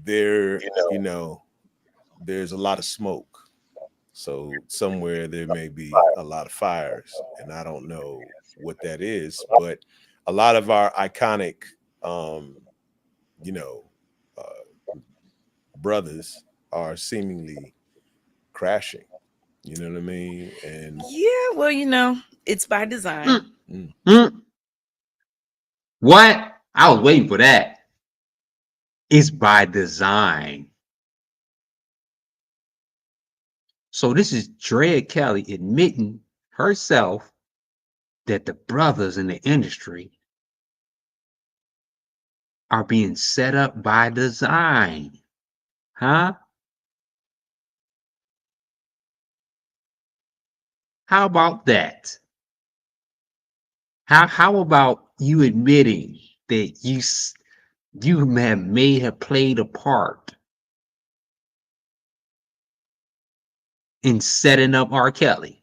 there, you know, there's a lot of smoke. So somewhere there may be a lot of fires, and I don't know what that is, but a lot of our iconic, you know, brothers are seemingly crashing. You know what I mean? And yeah, well, you know, it's by design. What? I was waiting for that. It's by design. So this is Drea Kelly admitting herself that the brothers in the industry are being set up by design. Huh? How about that? How about you admitting that you may have played a part in setting up R. Kelly?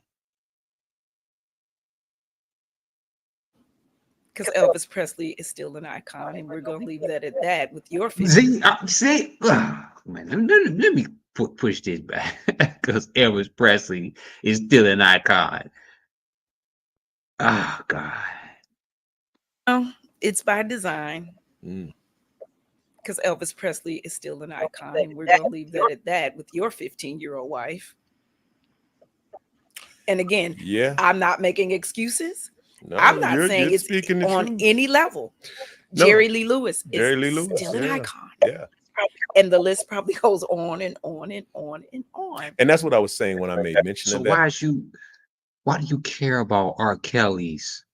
Because Elvis Presley is still an icon, and we're going to leave that at that with your See, man, let me push this back because Elvis Presley is still an icon. Oh God. Oh, it's by design. Because Elvis Presley is still an icon, and we're going to leave that at that with your 15-year-old wife. And again, yeah, I'm not making excuses. no, I'm not saying it's speaking the on truth. any level. No. Jerry Lee Lewis Jerry Lee is Lewis, still an yeah. icon. Yeah. And the list probably goes on and on and on and on. And that's what I was saying when I made mention So of that. why do you care about R. Kelly's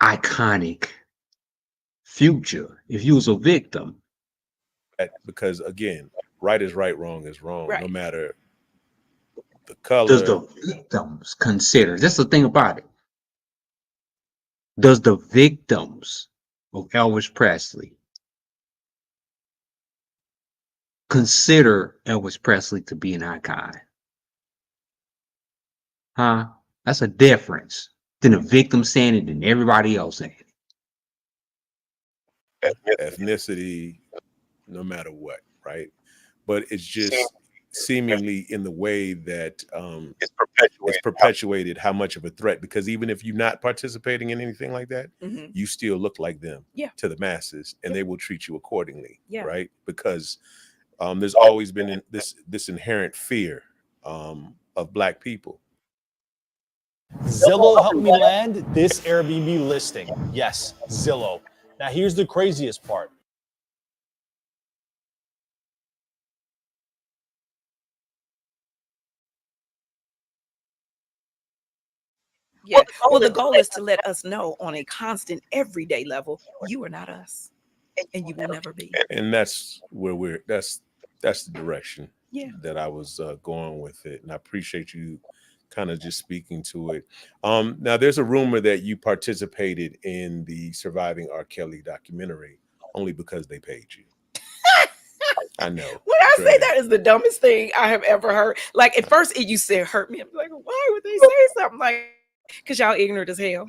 iconic future if you was a victim? Because again, right is right, wrong is wrong, Right. no matter the color. Does the victims consider? That's the thing about it. Does the victims of Elvis Presley consider Elvis Presley to be an icon? Huh? That's a difference than the victim saying it and everybody else saying it. Ethnicity, no matter what, right? But it's just seemingly in the way that it's perpetuated how much of a threat, because even if you're not participating in anything like that, you still look like them to the masses, and they will treat you accordingly, right? Because there's always been this inherent fear of Black people. Zillow helped me land this Airbnb listing. Yes, Zillow. Now here's the craziest part. Yeah. Well, the goal is to let us know on a constant, everyday level, you are not us, and you will never be. And that's where that's the direction that I was going with it. And I appreciate you kind of just speaking to it. Now there's a rumor that you participated in the Surviving R. Kelly documentary only because they paid you. I know. When I say that is the dumbest thing I have ever heard. Like at first you said hurt me. I'm like, why would they say something like, because y'all ignorant as hell.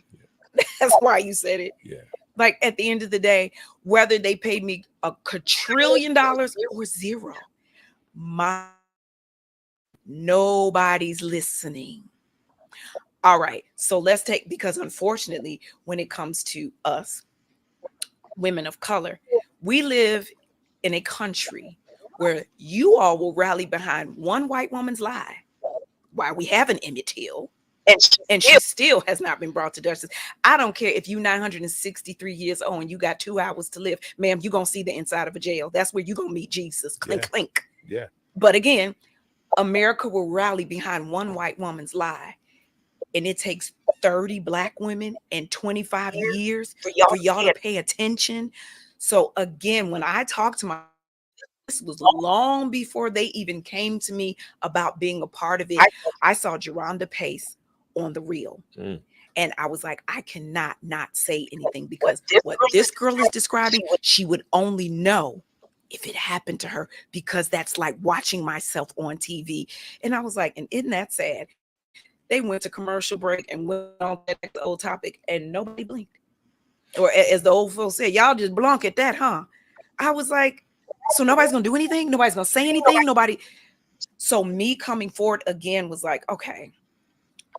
That's why you said it. Yeah. Like at the end of the day, whether they paid me a quadrillion dollars or zero, nobody's listening. All right. So let's take, because unfortunately, when it comes to us, women of color, we live in a country where you all will rally behind one white woman's lie while we have an Emmett Till, and she still has not been brought to justice. I don't care if you're 963 years old and you got 2 hours to live, ma'am, you're going to see the inside of a jail. That's where you're going to meet Jesus. Clink, clink. Yeah. But again, America will rally behind one white woman's lie. And it takes 30 black women and 25 years for y'all to pay attention. So again, when I talk to my, this was long before they even came to me about being a part of it. I saw Geronda Pace on The Real. And I was like, I cannot not say anything, because what this girl is describing, she would only know if it happened to her, because that's like watching myself on TV. And I was like, and isn't that sad? They went to commercial break and went on that old topic and nobody blinked. Or as the old folks said, y'all just blunk at that, huh? I was like, so nobody's going to do anything? Nobody's going to say anything? Nobody. So me coming forward again was like, okay,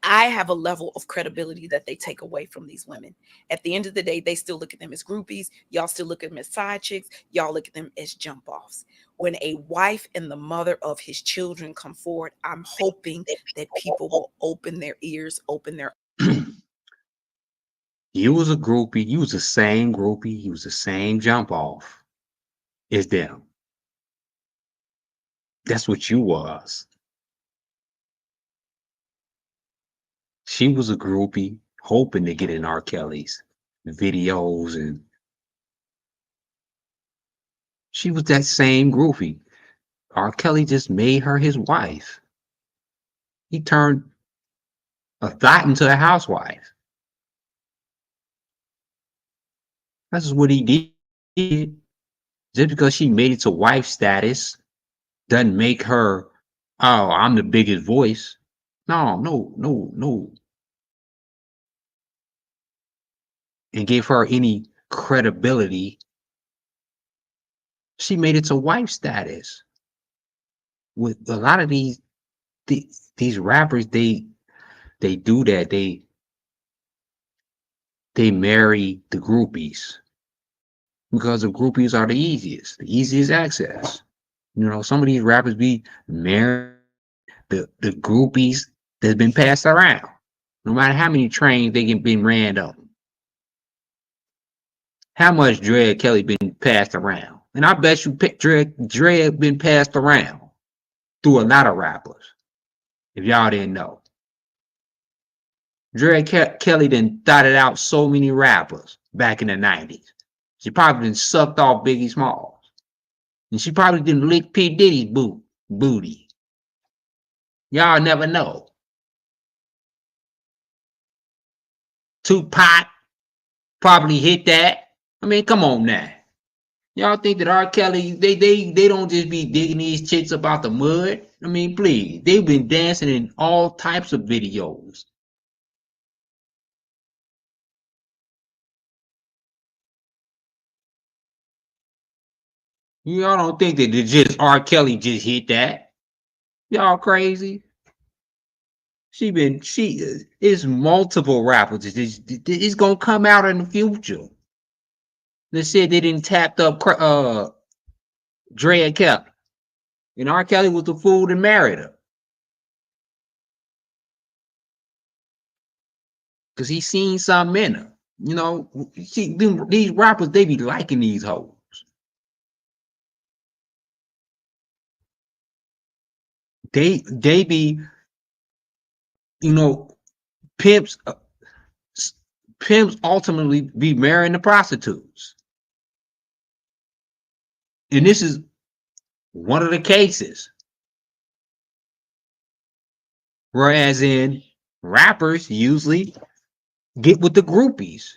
I have a level of credibility that they take away from these women. At the end of the day, they still look at them as groupies. Y'all still look at them as side chicks. Y'all look at them as jump offs. When a wife and the mother of his children come forward, I'm hoping that people will open their ears, open their. You was a groupie. You was the same groupie. You was the same jump off as them. That's what you was. She was a groupie hoping to get in R. Kelly's videos, and she was that same groupie. R. Kelly just made her his wife. He turned a thought into a housewife. That's what he did. Just because she made it to wife status doesn't make her, oh, I'm the biggest voice. No. And give her any credibility. She made it to wife status. With a lot of these rappers, they do that. They marry the groupies because the groupies are the easiest access. You know, some of these rappers be marrying the groupies that's been passed around. No matter how many trains they can been ran up. How much Drea Kelly been passed around? And I bet you Drea been passed around through a lot of rappers. If y'all didn't know. Drea Kelly done dotted out so many rappers back in the 90s. She probably done sucked off Biggie Smalls. And she probably didn't lick P Diddy's booty. Y'all never know. Tupac probably hit that. I mean, come on now. Y'all think that R. Kelly, they don't just be digging these chicks about the mud? I mean, please. They've been dancing in all types of videos. Y'all don't think that just R. Kelly just hit that? Y'all crazy? It's multiple rappers. It's gonna come out in the future. They said they didn't tapped up Drea Kelly. And R. Kelly was the fool that married her. Because he seen something in her. You know, these rappers, they be liking these hoes. They be, you know, pimps ultimately be marrying the prostitutes. And this is one of the cases. Whereas in rappers usually get with the groupies.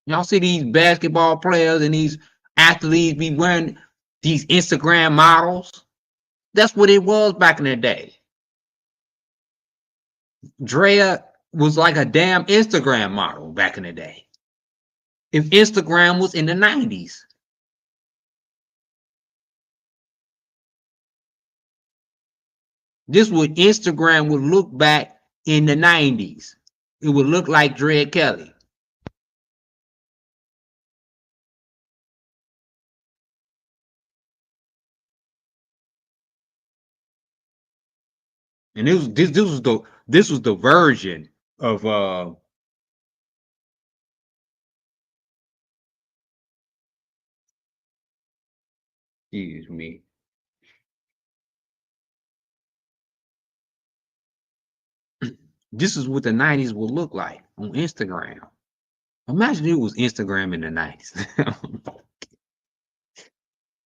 Y'all see these basketball players and these athletes be wearing these Instagram models? That's what it was back in the day. Drea was like a damn Instagram model back in the day. If Instagram was in the 90s. This would Instagram would look back in the 90s. It would look like Drea Kelly. And this was the version of excuse me. This is what the 90s will look like on Instagram. Imagine it was Instagram in the 90s.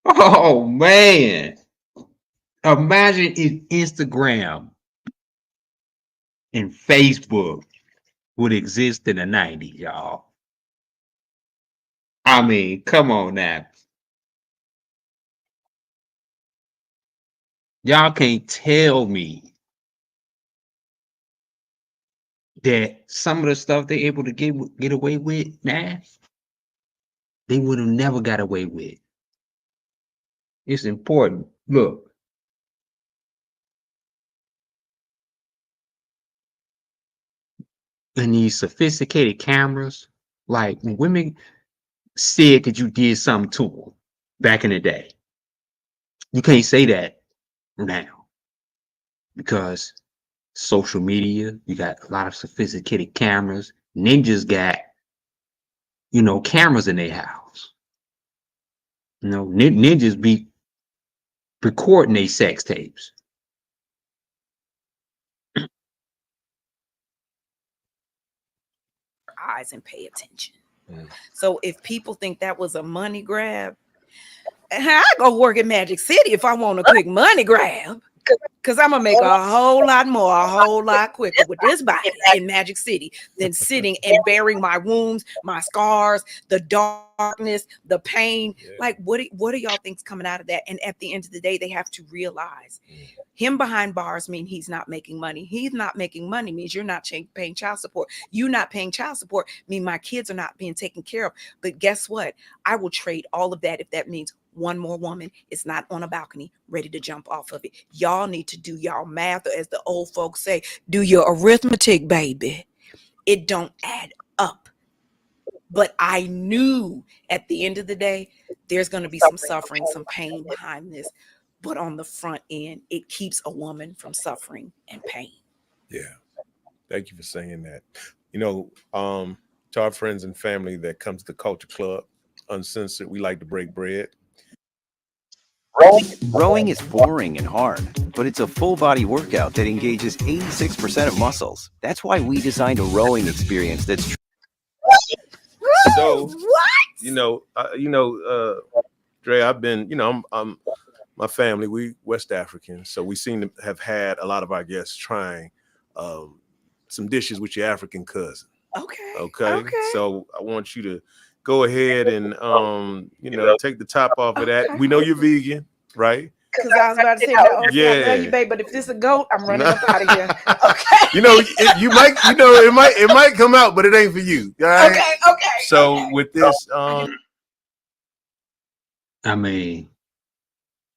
Oh man. Imagine if Instagram and Facebook would exist in the 90s, y'all. I mean, come on now. Y'all can't tell me that some of the stuff they able to get away with now, they would have never got away with. It's important. Look. And these sophisticated cameras, like when women said that you did something to them back in the day, you can't say that now because social media, you got a lot of sophisticated cameras. Ninjas got, cameras in their house. Ninjas be recording their sex tapes. Eyes and pay attention. So if people think that was a money grab, I go work at Magic City if I want a quick money grab. Because I'm gonna make a whole lot more, a whole lot quicker with this body in Magic City than sitting and bearing my wounds, my scars, the darkness, the pain. Yeah. Like, what do y'all think's coming out of that? And at the end of the day, they have to realize him behind bars mean he's not making money. He's not making money means you're not paying child support. You not paying child support mean my kids are not being taken care of. But guess what? I will trade all of that if that means one more woman is not on a balcony ready to jump off of it. Y'all need to do y'all math, or as the old folks say, do your arithmetic, baby. It don't add up. But I knew at the end of the day, there's going to be some suffering, some pain behind this. But on the front end, it keeps a woman from suffering and pain. Yeah. Thank you for saying that. To our friends and family that comes to the Culture Club, Uncensored, we like to break bread. Rowing is boring and hard, but it's a full-body workout that engages 86% of muscles. That's why we designed a rowing experience that's so. What? Dre, I've been, I'm my family. We West African, so we seem to have had a lot of our guests trying some dishes with your African cousin. Okay. So I want you to go ahead and take the top off of that. We know you're vegan, right? Because I was about to say, I love you, babe, but if this is a goat, I'm running up out of here. Okay. It might come out, but it ain't for you. Right? Okay. So with this, I mean,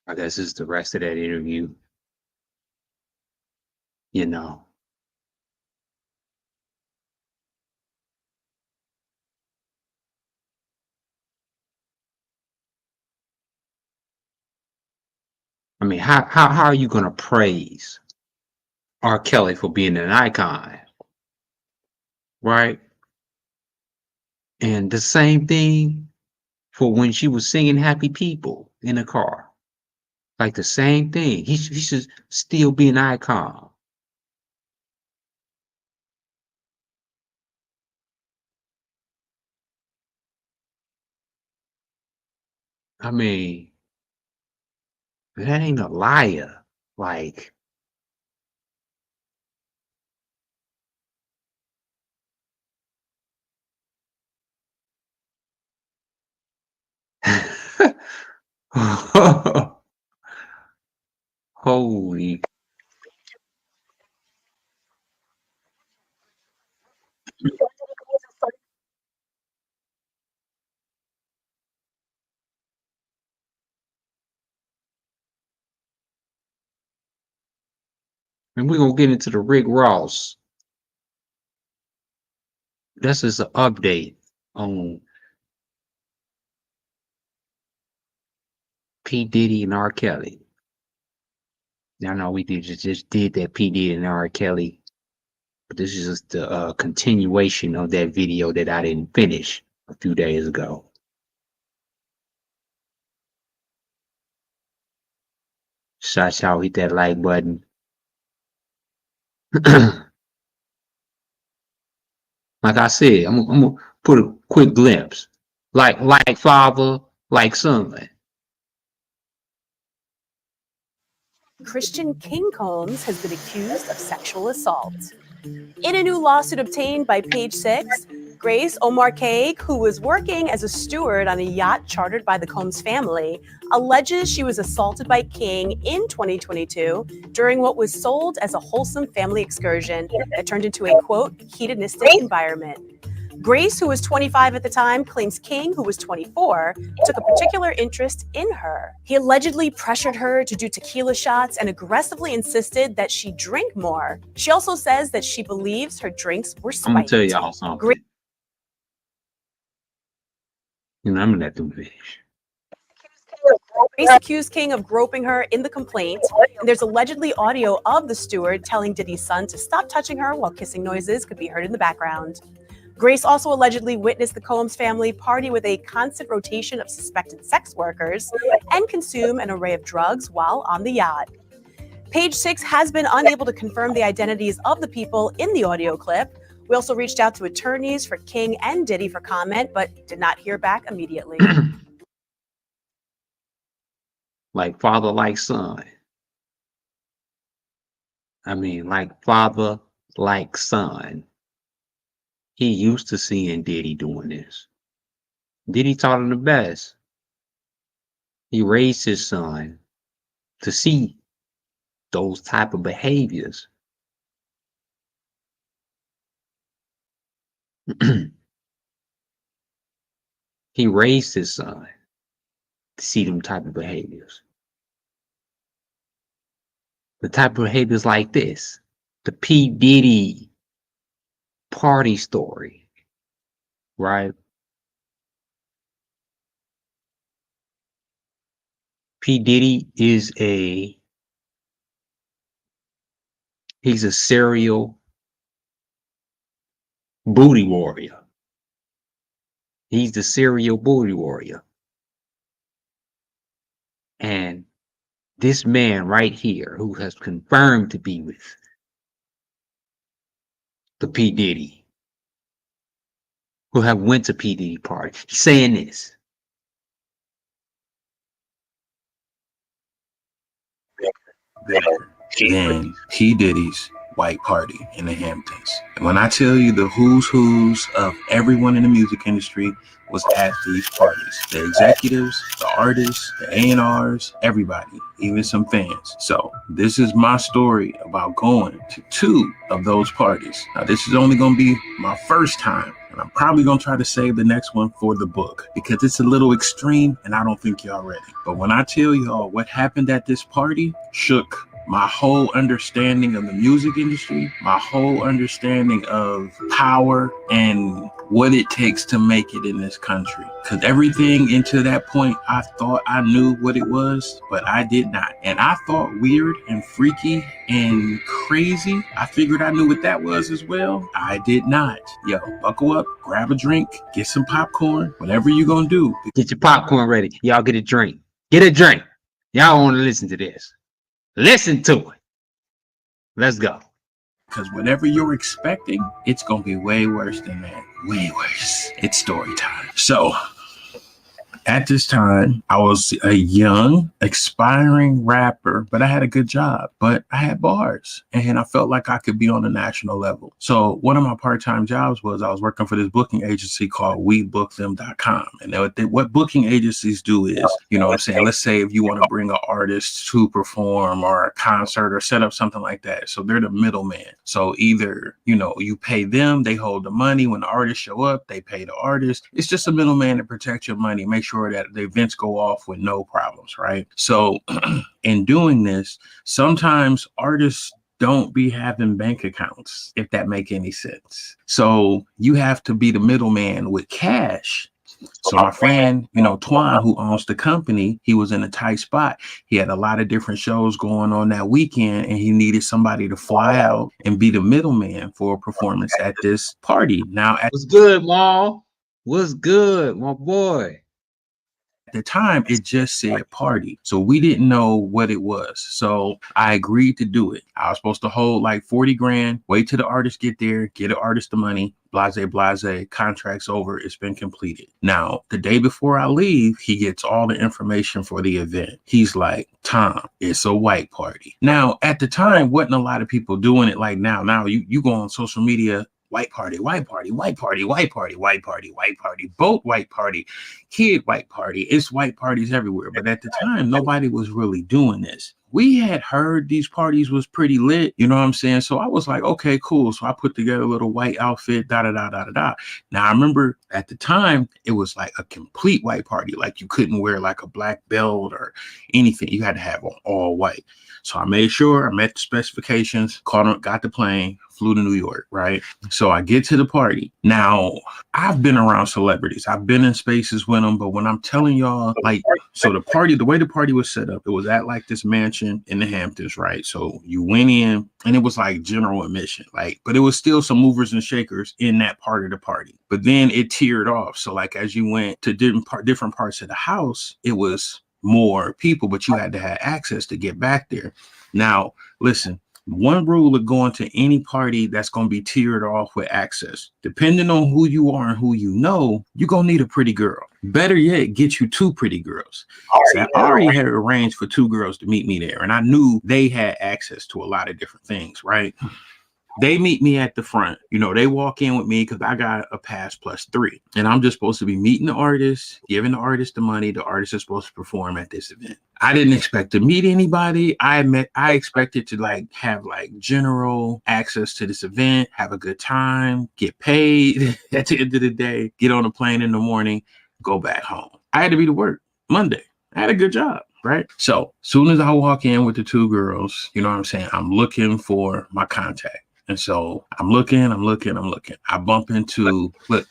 I guess it's the rest of that interview. I mean, how are you gonna praise R. Kelly for being an icon, right? And the same thing for when she was singing "Happy People" in the car, like the same thing. He should still be an icon. I mean, that ain't a liar. Like, holy. And we're gonna get into the Rick Ross. This is an update on P. Diddy and R. Kelly. Y'all know we just did that P Diddy and R Kelly, but this is just the continuation of that video that I didn't finish a few days ago. Shout out, hit that like button. Like I said, I'm gonna put a quick glimpse. Like father, like son. Christian King Combs has been accused of sexual assault. In a new lawsuit obtained by Page Six, Grace O'Marcaig, who was working as a steward on a yacht chartered by the Combs family, alleges she was assaulted by King in 2022 during what was sold as a wholesome family excursion that turned into a, quote, hedonistic environment. Grace, who was 25 at the time, claims King, who was 24, took a particular interest in her. He allegedly pressured her to do tequila shots and aggressively insisted that she drink more. She also says that she believes her drinks were spiked. I'm gonna tell y'all something. I'm gonna let them finish. Grace accused King of groping her in the complaint, and there's allegedly audio of the steward telling Diddy's son to stop touching her while kissing noises could be heard in the background. Grace also allegedly witnessed the Combs family party with a constant rotation of suspected sex workers and consume an array of drugs while on the yacht. Page Six has been unable to confirm the identities of the people in the audio clip. We also reached out to attorneys for King and Diddy for comment, but did not hear back immediately. Like father, like son. I mean, like father, like son. He used to seeing Diddy doing this. Diddy taught him the best. He raised his son to see those type of behaviors. He raised his son to see them type of behaviors. The type of behaviors like this. The P Diddy party story, right? P Diddy is he's a serial booty warrior. He's the serial booty warrior. And this man right here, who has confirmed to be with the P Diddy, who have went to P Diddy party, he's saying this. Bigger than P Diddy's white party in the Hamptons. And when I tell you the who's of everyone in the music industry was at these parties, the executives, the artists, the A&Rs, everybody, even some fans. So this is my story about going to 2 of those parties. Now this is only going to be my first time, and I'm probably going to try to save the next one for the book because it's a little extreme and I don't think y'all ready. But when I tell y'all what happened at this party shook my whole understanding of the music industry, my whole understanding of power and what it takes to make it in this country. Because everything into that point, I thought I knew what it was, but I did not. And I thought weird and freaky and crazy. I figured I knew what that was as well. I did not. Yo, buckle up, grab a drink, get some popcorn, whatever you gonna do. Get your popcorn ready. Y'all get a drink. Get a drink. Y'all want to listen to this. Listen to it. Let's go. Because whatever you're expecting, it's going to be way worse than that. Way worse. It's story time. So, at this time, I was a young, aspiring rapper, but I had a good job. But I had bars, and I felt like I could be on a national level. So one of my part-time jobs was I was working for this booking agency called WeBookThem.com. And what booking agencies do is, you know what I'm saying? Let's say if you want to bring an artist to perform or a concert or set up something like that. So they're the middleman. So either, you know, you pay them, they hold the money. When the artists show up, they pay the artist. It's just a middleman to protect your money, make sure that the events go off with no problems, right? So in doing this, sometimes artists don't be having bank accounts, if that make any sense. So you have to be the middleman with cash So my friend, you know, Twan, who owns the company, he was in a tight spot. He had a lot of different shows going on that weekend, and he needed somebody to fly out and be the middleman for a performance at this party. Now, at What's good, Maul? What's good, my boy? the time, it just said party. So we didn't know what it was. So I agreed to do it. I was supposed to hold like 40 grand, wait till the artist get there, get the artist the money, blase, contract's over, it's been completed. Now, the day before I leave, he gets all the information for the event. He's like, Tom, it's a white party. Now, at the time, wasn't a lot of people doing it like now. Now you go on social media, white party, white party, white party, white party, white party, white party, boat white party, kid white party. It's white parties everywhere. But at the time, nobody was really doing this. We had heard these parties was pretty lit, you know what I'm saying? So I was like, okay, cool. So I put together a little white outfit, da da da da da da. Now I remember at the time it was like a complete white party. Like you couldn't wear like a black belt or anything. You had to have on all white. So I made sure I met the specifications, got the plane, flew to New York, right? So I get to the party. Now, I've been around celebrities. I've been in spaces with them, but when I'm telling y'all, like, so the way the party was set up, it was at like this mansion in the Hamptons, right? So you went in and it was like general admission, like, but it was still some movers and shakers in that part of the party. But then it tiered off. So like, as you went to different parts of the house, it was more people, but you had to have access to get back there. Now, listen, one rule of going to any party that's going to be tiered off with access, depending on who you are and who you know, you're going to need a pretty girl. Better yet, get you 2 pretty girls. So I already had arranged for 2 girls to meet me there, and I knew they had access to a lot of different things, right? They meet me at the front. You know, they walk in with me because I got a pass +3. And I'm just supposed to be meeting the artist, giving the artist the money. The artist is supposed to perform at this event. I didn't expect to meet anybody. I expected to like have like general access to this event, have a good time, get paid at the end of the day, get on a plane in the morning, go back home. I had to be to work Monday. I had a good job. Right. So as soon as I walk in with the 2 girls, you know what I'm saying? I'm looking for my contact. And so I'm looking. I bump into, look,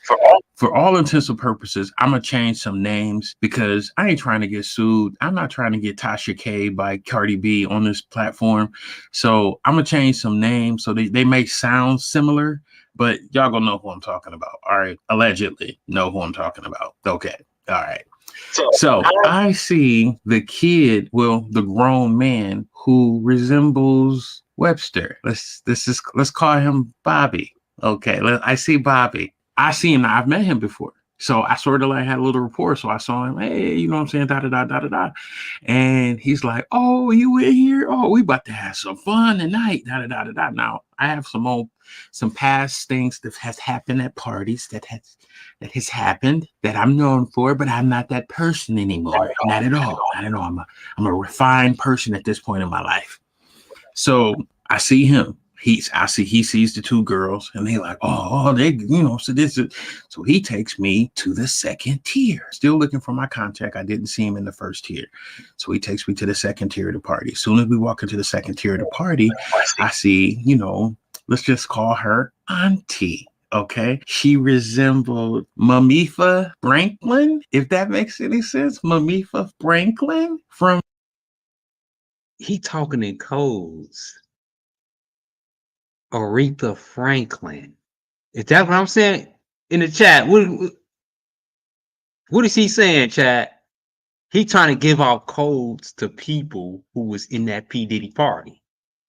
for all intents and purposes, I'm going to change some names because I ain't trying to get sued. I'm not trying to get Tasha K by Cardi B on this platform. So I'm going to change some names so they may sound similar, but y'all going to know who I'm talking about. All right. Allegedly know who I'm talking about. Okay. All right. So I see the kid, well, the grown man who resembles Webster. Let's call him Bobby. Okay, I see Bobby. I see him. I've met him before. So I sort of like had a little rapport. So I saw him, hey, you know what I'm saying? Da da da da da da. And he's like, oh, you in here? Oh, we about to have some fun tonight. Da da da da da. Now I have some past things that has happened at parties that has happened that I'm known for, but I'm not that person anymore. Not at all. Not at all. I'm a refined person at this point in my life. So I see him. He sees the 2 girls and they like, oh, they, you know, so he takes me to the second tier. Still looking for my contact. I didn't see him in the first tier. So he takes me to the second tier of the party. As soon as we walk into the second tier of the party, I see, you know, let's just call her Auntie. Okay. She resembled Mamifa Franklin, if that makes any sense. Mamifa Franklin from. He talking in codes. Aretha Franklin. Is that what I'm saying in the chat? What is he saying, chat? He trying to give out codes to people who was in that P Diddy party.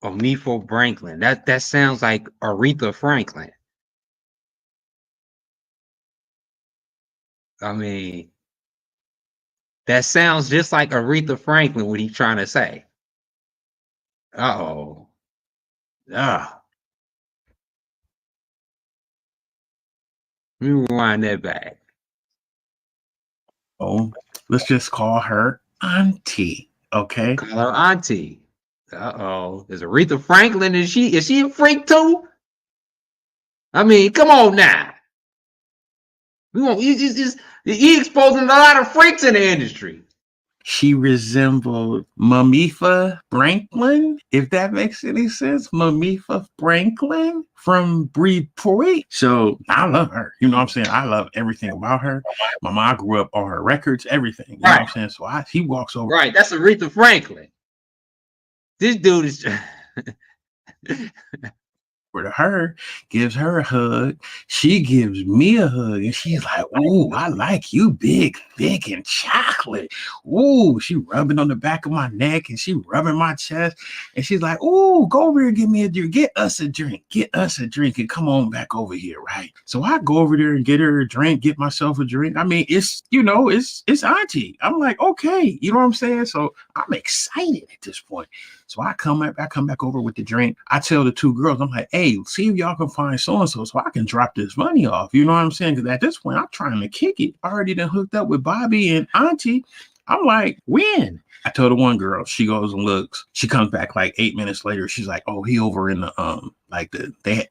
Aretha Franklin. That sounds like Aretha Franklin. I mean, that sounds just like Aretha Franklin. What he's trying to say. Uh-oh. Ah. Let me rewind that back. Oh, let's just call her Auntie. Okay. Call her Auntie. Uh-oh. Is Aretha Franklin, is she a freak too? I mean, come on now. We won't, he exposing a lot of freaks in the industry. She resembled Mamifa Franklin, if that makes any sense. Mamifa Franklin from Bridgeport. So I love her. You know what I'm saying? I love everything about her. My mom grew up on her records, everything. You know what I'm saying? So he walks over. Right, that's Aretha Franklin. This dude is to her, gives her a hug. She gives me a hug, and she's like, "Ooh, I like you, big, thick, and chocolate." Ooh, she rubbing on the back of my neck, and she rubbing my chest, and she's like, "Ooh, go over here and get me a drink. Get us a drink. Get us a drink, and come on back over here, right?" So I go over there and get her a drink, get myself a drink. I mean, it's auntie. I'm like, okay, you know what I'm saying? So I'm excited at this point. So I come back over with the drink. I tell the two girls, I'm like, hey, see if y'all can find so-and-so so I can drop this money off. You know what I'm saying? Because at this point, I'm trying to kick it. I already done hooked up with Bobby and Auntie. I'm like, when? I told the one girl, she goes and looks. She comes back like 8 minutes later. She's like, oh, he over in the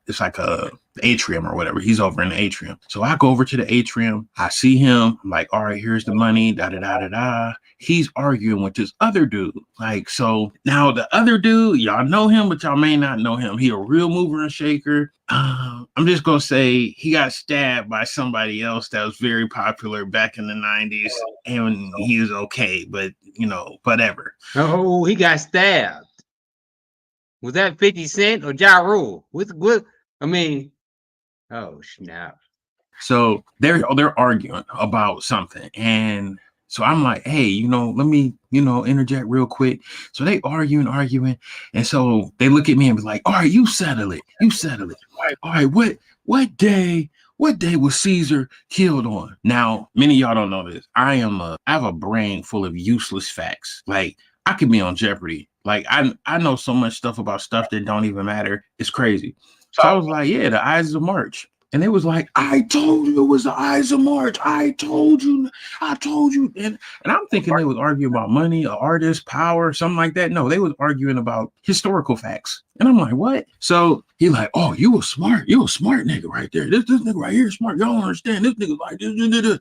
it's like the atrium or whatever. He's over in the atrium. So I go over to the atrium. I see him. I'm like, all right, here's the money. Da da da da da. He's arguing with this other dude. Like, so now the other dude, y'all know him, but y'all may not know him. He a real mover and shaker. I'm just gonna say he got stabbed by somebody else that was very popular back in the 90s, and he was okay, but whatever. Oh, he got stabbed. Was that 50 Cent or Ja Rule? What? I mean, oh snap. So they're arguing about something, and so I'm like, hey, let me, interject real quick. So they arguing, and so they look at me and be like, all right, you settle it. All right, what day was Caesar killed on? Now, many of y'all don't know this. I have a brain full of useless facts. Like, I could be on Jeopardy. Like, I know so much stuff about stuff that don't even matter. It's crazy. So I was like, yeah, the Ides of March. And it was like, I told you it was the Ides of March. I told you. And I'm thinking they was arguing about money, an artist, power, something like that. No, they was arguing about historical facts. And I'm like, what? So he like, oh, you a smart nigga right there. This nigga right here is smart. Y'all don't understand. This nigga like this.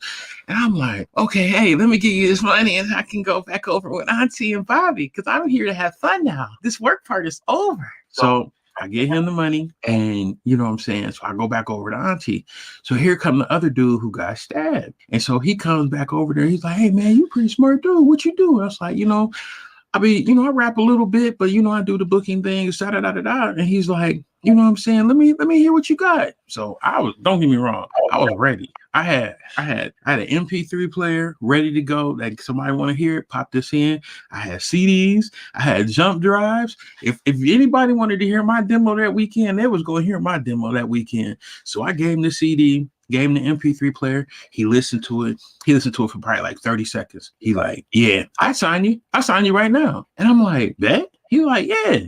And I'm like, okay, hey, let me give you this money and I can go back over with Auntie and Bobby because I'm here to have fun now. This work part is over. So I get him the money, and you know what I'm saying? So I go back over to Auntie. So here come the other dude who got stabbed. And so he comes back over there. He's like, hey, man, you pretty smart dude. What you do? I was like, I rap a little bit, but, I do the booking things, da-da-da-da-da. And he's like, you know what I'm saying? Let me hear what you got. So don't get me wrong. I was ready. I had an MP3 player ready to go. Like, somebody want to hear it, pop this in. I had CDs. I had jump drives. If anybody wanted to hear my demo that weekend, they was going to hear my demo that weekend. So I gave him the CD, gave him the MP3 player. He listened to it. He listened to it for probably like 30 seconds. He like, yeah, I sign you right now. And I'm like, bet? He like, yeah.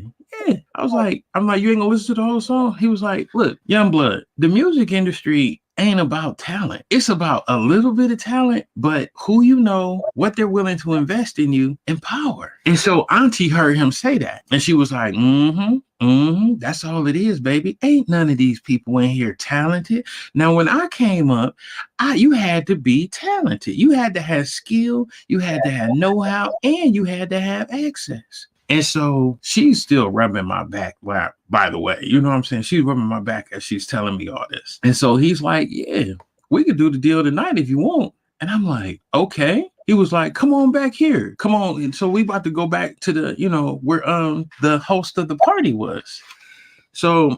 I'm like, you ain't gonna listen to the whole song? He was like, look, Youngblood, the music industry ain't about talent. It's about a little bit of talent, but who you know, what they're willing to invest in you, and power. And so Auntie heard him say that. And she was like, that's all it is, baby. Ain't none of these people in here talented. Now, when I came up, you had to be talented. You had to have skill, you had to have know-how, and you had to have access. And so she's still rubbing my back, by the way. You know what I'm saying? She's rubbing my back as she's telling me all this. And so he's like, yeah, we could do the deal tonight if you want. And I'm like, okay. He was like, come on back here. Come on. And so we about to go back to the, where the host of the party was. So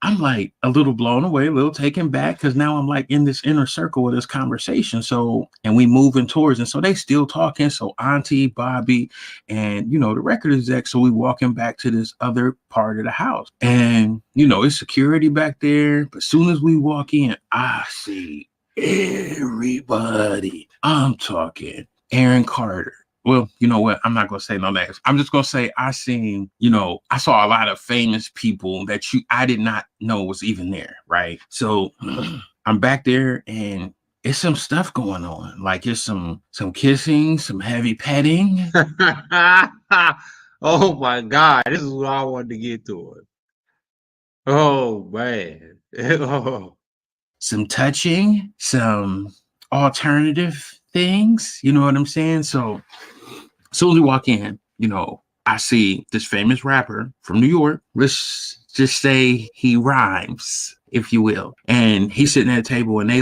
I'm like a little blown away, a little taken back, because now I'm like in this inner circle of this conversation. So, and we moving towards, and so they still talking. So Auntie, Bobby, and the record exec. So we walking back to this other part of the house, and it's security back there. But as soon as we walk in, I see everybody. I'm talking Aaron Carter. Well, you know what? I'm not going to say no names. I'm just going to say I saw a lot of famous people that I did not know was even there, right? So I'm back there and it's some stuff going on. Like it's some kissing, some heavy petting. Oh my God. This is what I wanted to get to it. Oh man. Some touching, some alternative things. You know what I'm saying? So as soon as we walk in, you know, I see this famous rapper from New York. Let's just say he rhymes, if you will. And he's sitting at a table and they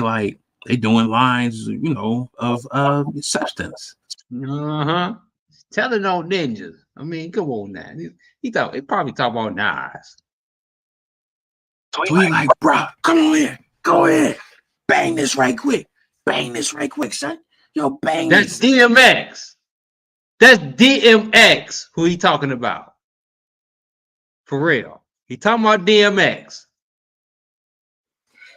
doing lines, you know, of substance. Uh-huh. Telling on ninjas. I mean, come on now. He probably talk about Nas. So he like, bro, come on in. Go ahead. Bang this right quick. Bang this right quick, son. Yo, bang That's this. DMX. That's DMX who he talking about. For real. He talking about DMX.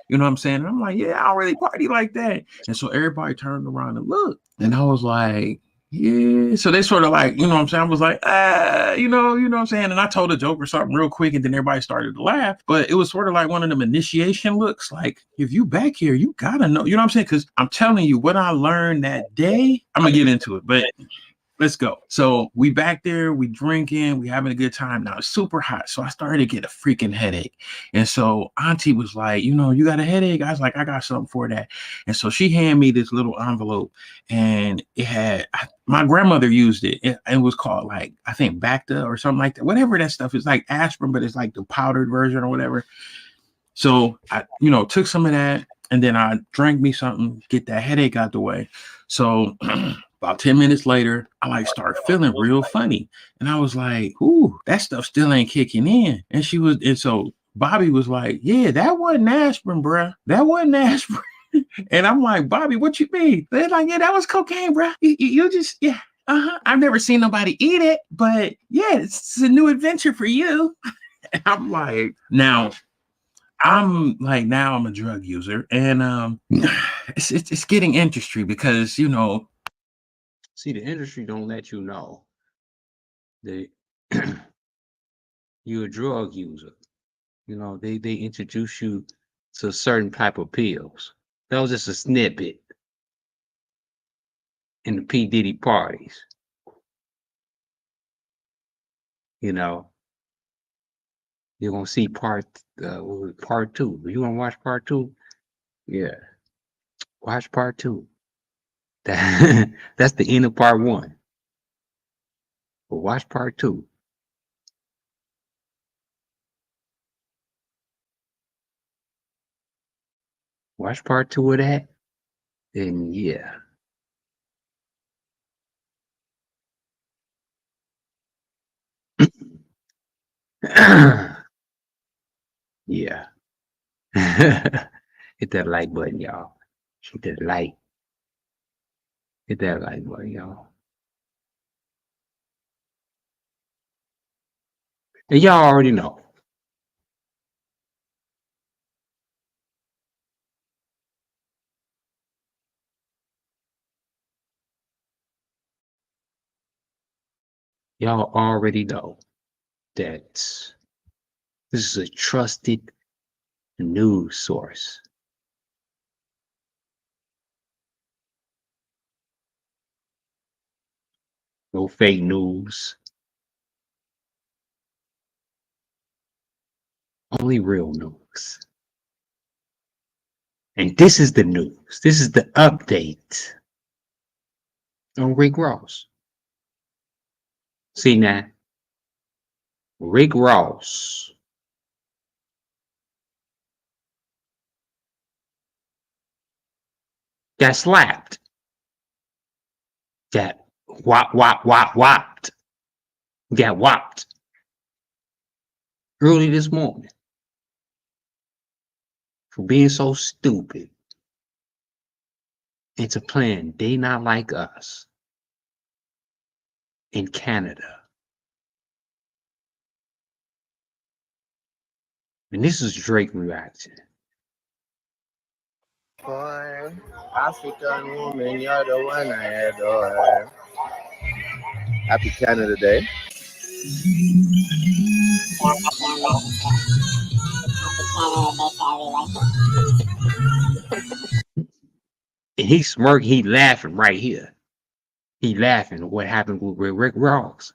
You know what I'm saying? And I'm like, yeah, I don't really party like that. And so everybody turned around and looked. And I was like, yeah. So they sort of like, you know what I'm saying? I was like, you know what I'm saying? And I told a joke or something real quick, and then everybody started to laugh. But it was sort of like one of them initiation looks. Like, if you back here, you gotta know. You know what I'm saying? Because I'm telling you, what I learned that day, I'm gonna get into it. But let's go. So we back there, we drinking, we having a good time. Now it's super hot. So I started to get a freaking headache. And so Auntie was like, you know, you got a headache? I was like, I got something for that. And so she handed me this little envelope, and it had, my grandmother used it. It was called, like, I think Bacta or something like that. Whatever that stuff is, like aspirin, but it's like the powdered version or whatever. So I, you know, took some of that, and then I drank me something, get that headache out the way. So about 10 minutes later, I like start feeling real funny. And I was like, ooh, that stuff still ain't kicking in. And so Bobby was like, yeah, that wasn't aspirin, bruh. That wasn't aspirin. And I'm like, Bobby, what you mean? They're like, yeah, that was cocaine, bruh. You just, yeah. I've never seen nobody eat it, but yeah, it's a new adventure for you. And I'm like, now I'm a drug user, and it's getting interesting because, you know, See, the industry don't let you know that you're a drug user. You know, they introduce you to a certain type of pills. That was just a snippet in the P Diddy parties. You know, you're gonna see part two. You wanna watch part two? Yeah, watch part two. That's the end of part one. But watch part two. Watch part two of that, then yeah. Yeah. Hit that like button, y'all. Hit that like. Hit that like button, y'all. And y'all already know. Y'all already know that this is a trusted news source. No fake news. Only real news. And this is the news. This is the update on Rick Ross. See now, Rick Ross got slapped. Got whopped. Got whopped early this morning for being so stupid and to plan They Not Like Us in Canada. And this is Drake reaction. Boy, African woman, you're the one I adore. Happy Canada Day. And he smirking, he laughing right here. He laughing at what happened with Rick Ross.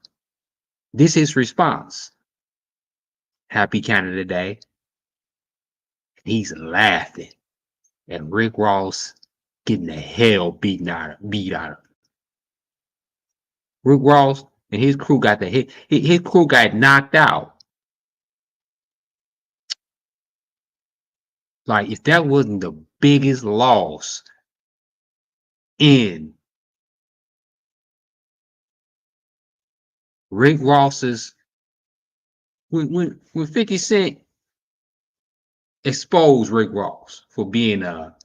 This is his response. Happy Canada Day. He's laughing at Rick Ross getting the hell beat out of him. Rick Ross and his crew got his crew got knocked out. Like, if that wasn't the biggest loss in Rick Ross's, when 50 Cent exposed Rick Ross for being a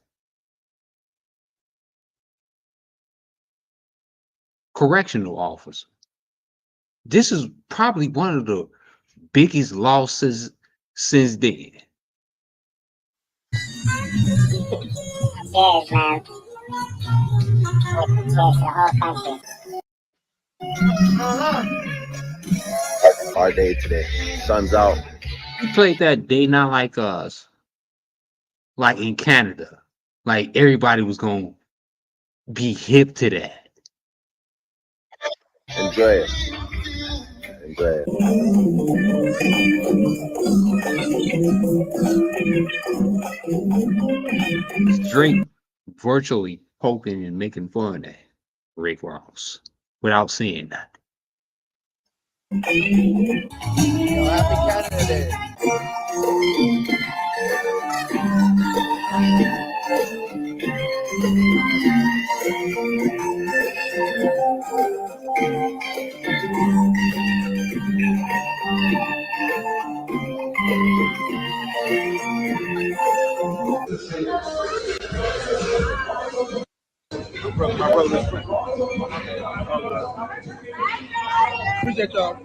correctional officer, this is probably one of the biggest losses since then. Serious, man. Serious, the whole country. Our day today. Sun's out. We played that Day Not Like Us, like in Canada. Like, everybody was gonna be hip to that. Enjoy it. Enjoy it. Drake virtually poking and making fun at Rick Ross without saying that. Happy Canada Day. My brother's friend. Appreciate y'all.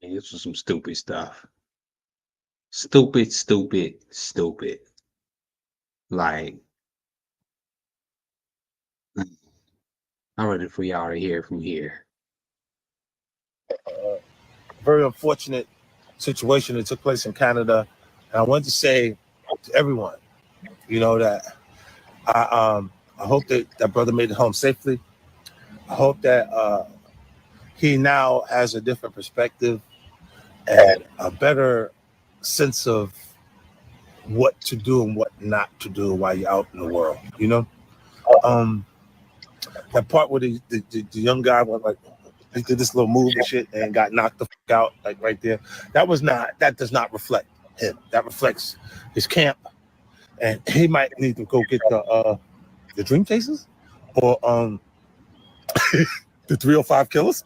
And this was some stupid stuff. Stupid. Like, I'm ready for y'all to hear from here. Very unfortunate situation that took place in Canada. And I want to say to everyone, you know, that I hope that that brother made it home safely. I hope that he now has a different perspective and a better sense of what to do and what not to do while you're out in the world, you know? That part where the young guy went like, he did this little move and shit and got knocked the fuck out, like right there. That does not reflect him. That reflects his camp. And he might need to go get the Dream Chasers or the 305 Killers.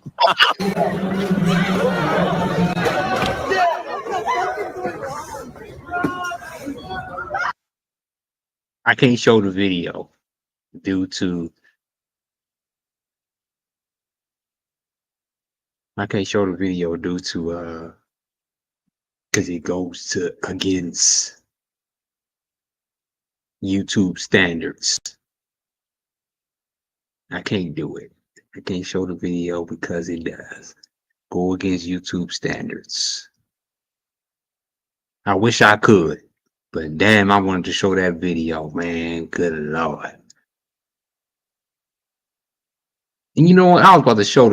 I can't show the video due to because it goes to against YouTube standards. I can't do it. I can't show the video because it does go against YouTube standards. I wish I could, but damn, I wanted to show that video, man. Good Lord. And you know what? I was about to show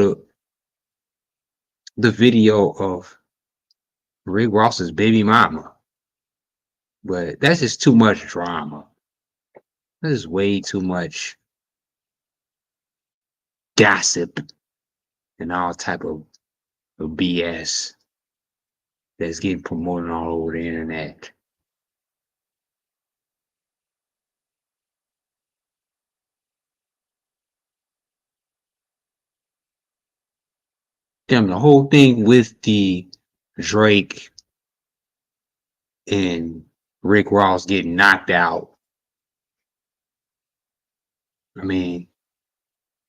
the video of Rick Ross's baby mama, but that's just too much drama. That is way too much gossip and all type of BS that's getting promoted all over the internet. Damn, the whole thing with the Drake and Rick Ross getting knocked out. I mean,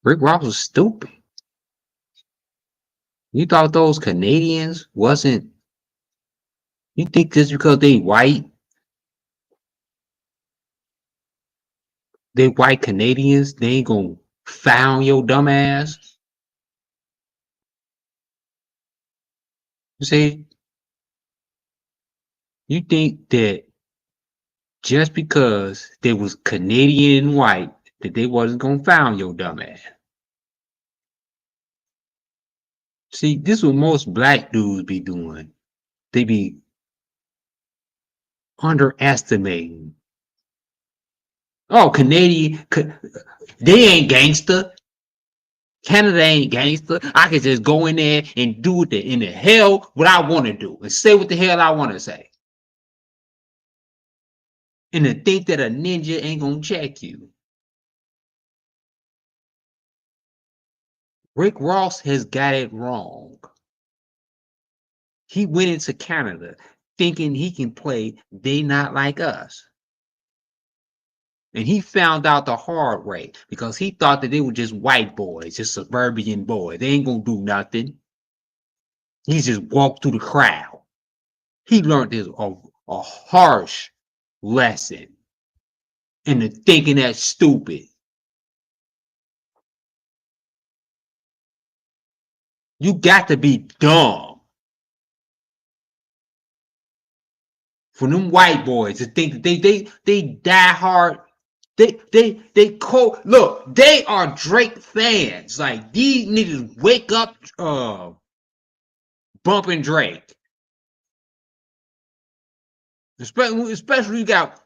Rick Ross was stupid. You thought those Canadians wasn't, you think just because they white Canadians, they ain't gonna found your dumb ass? You see, you think that just because they was Canadian and white, that they wasn't gonna found your dumb ass? See, this is what most black dudes be doing. They be underestimating. Oh, Canadian, they ain't gangster. Canada ain't gangster. I can just go in there and do it in the hell what I want to do and say what the hell I want to say. And to think that a ninja ain't gonna check you. Rick Ross has got it wrong. He went into Canada thinking he can play They Not Like Us. And he found out the hard way because he thought that they were just white boys, just suburban boys. They ain't gonna do nothing. He just walked through the crowd. He learned this a harsh lesson into thinking that's stupid. You got to be dumb for them white boys to think that they die hard. They cold. Look, they are Drake fans. Like, these niggas wake up bumping Drake. Especially you got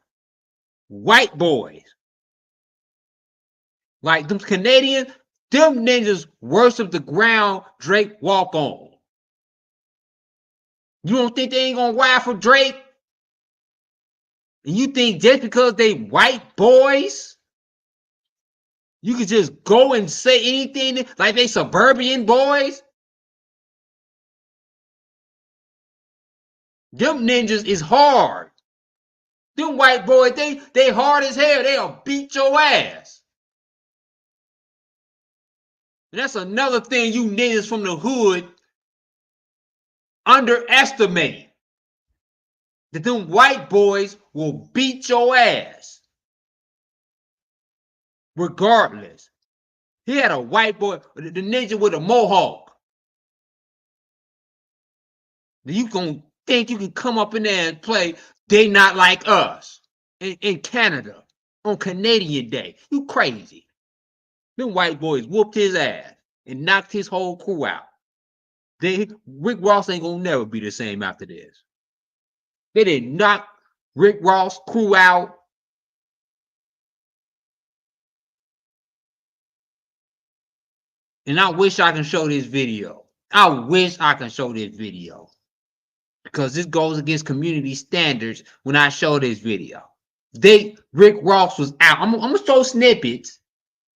white boys. Like them Canadians, them ninjas worship the ground Drake walk on. You don't think they ain't gonna ride for Drake? And you think just because they white boys, you could just go and say anything like they suburban boys? Them ninjas is hard. Them white boys, they hard as hell. They'll beat your ass. And that's another thing you ninjas from the hood underestimate. That them white boys will beat your ass. Regardless. He had a white boy, the ninja with a mohawk. You gonna think you can come up in there and play They Not Like Us in Canada on Canadian Day? You crazy. Them white boys whooped his ass and knocked his whole crew out. Rick Ross ain't gonna never be the same after this. They didn't knock Rick Ross crew out. And I wish I can show this video. I wish I can show this video. Because this goes against community standards when I show this video. Rick Ross was out. I'm gonna show snippets.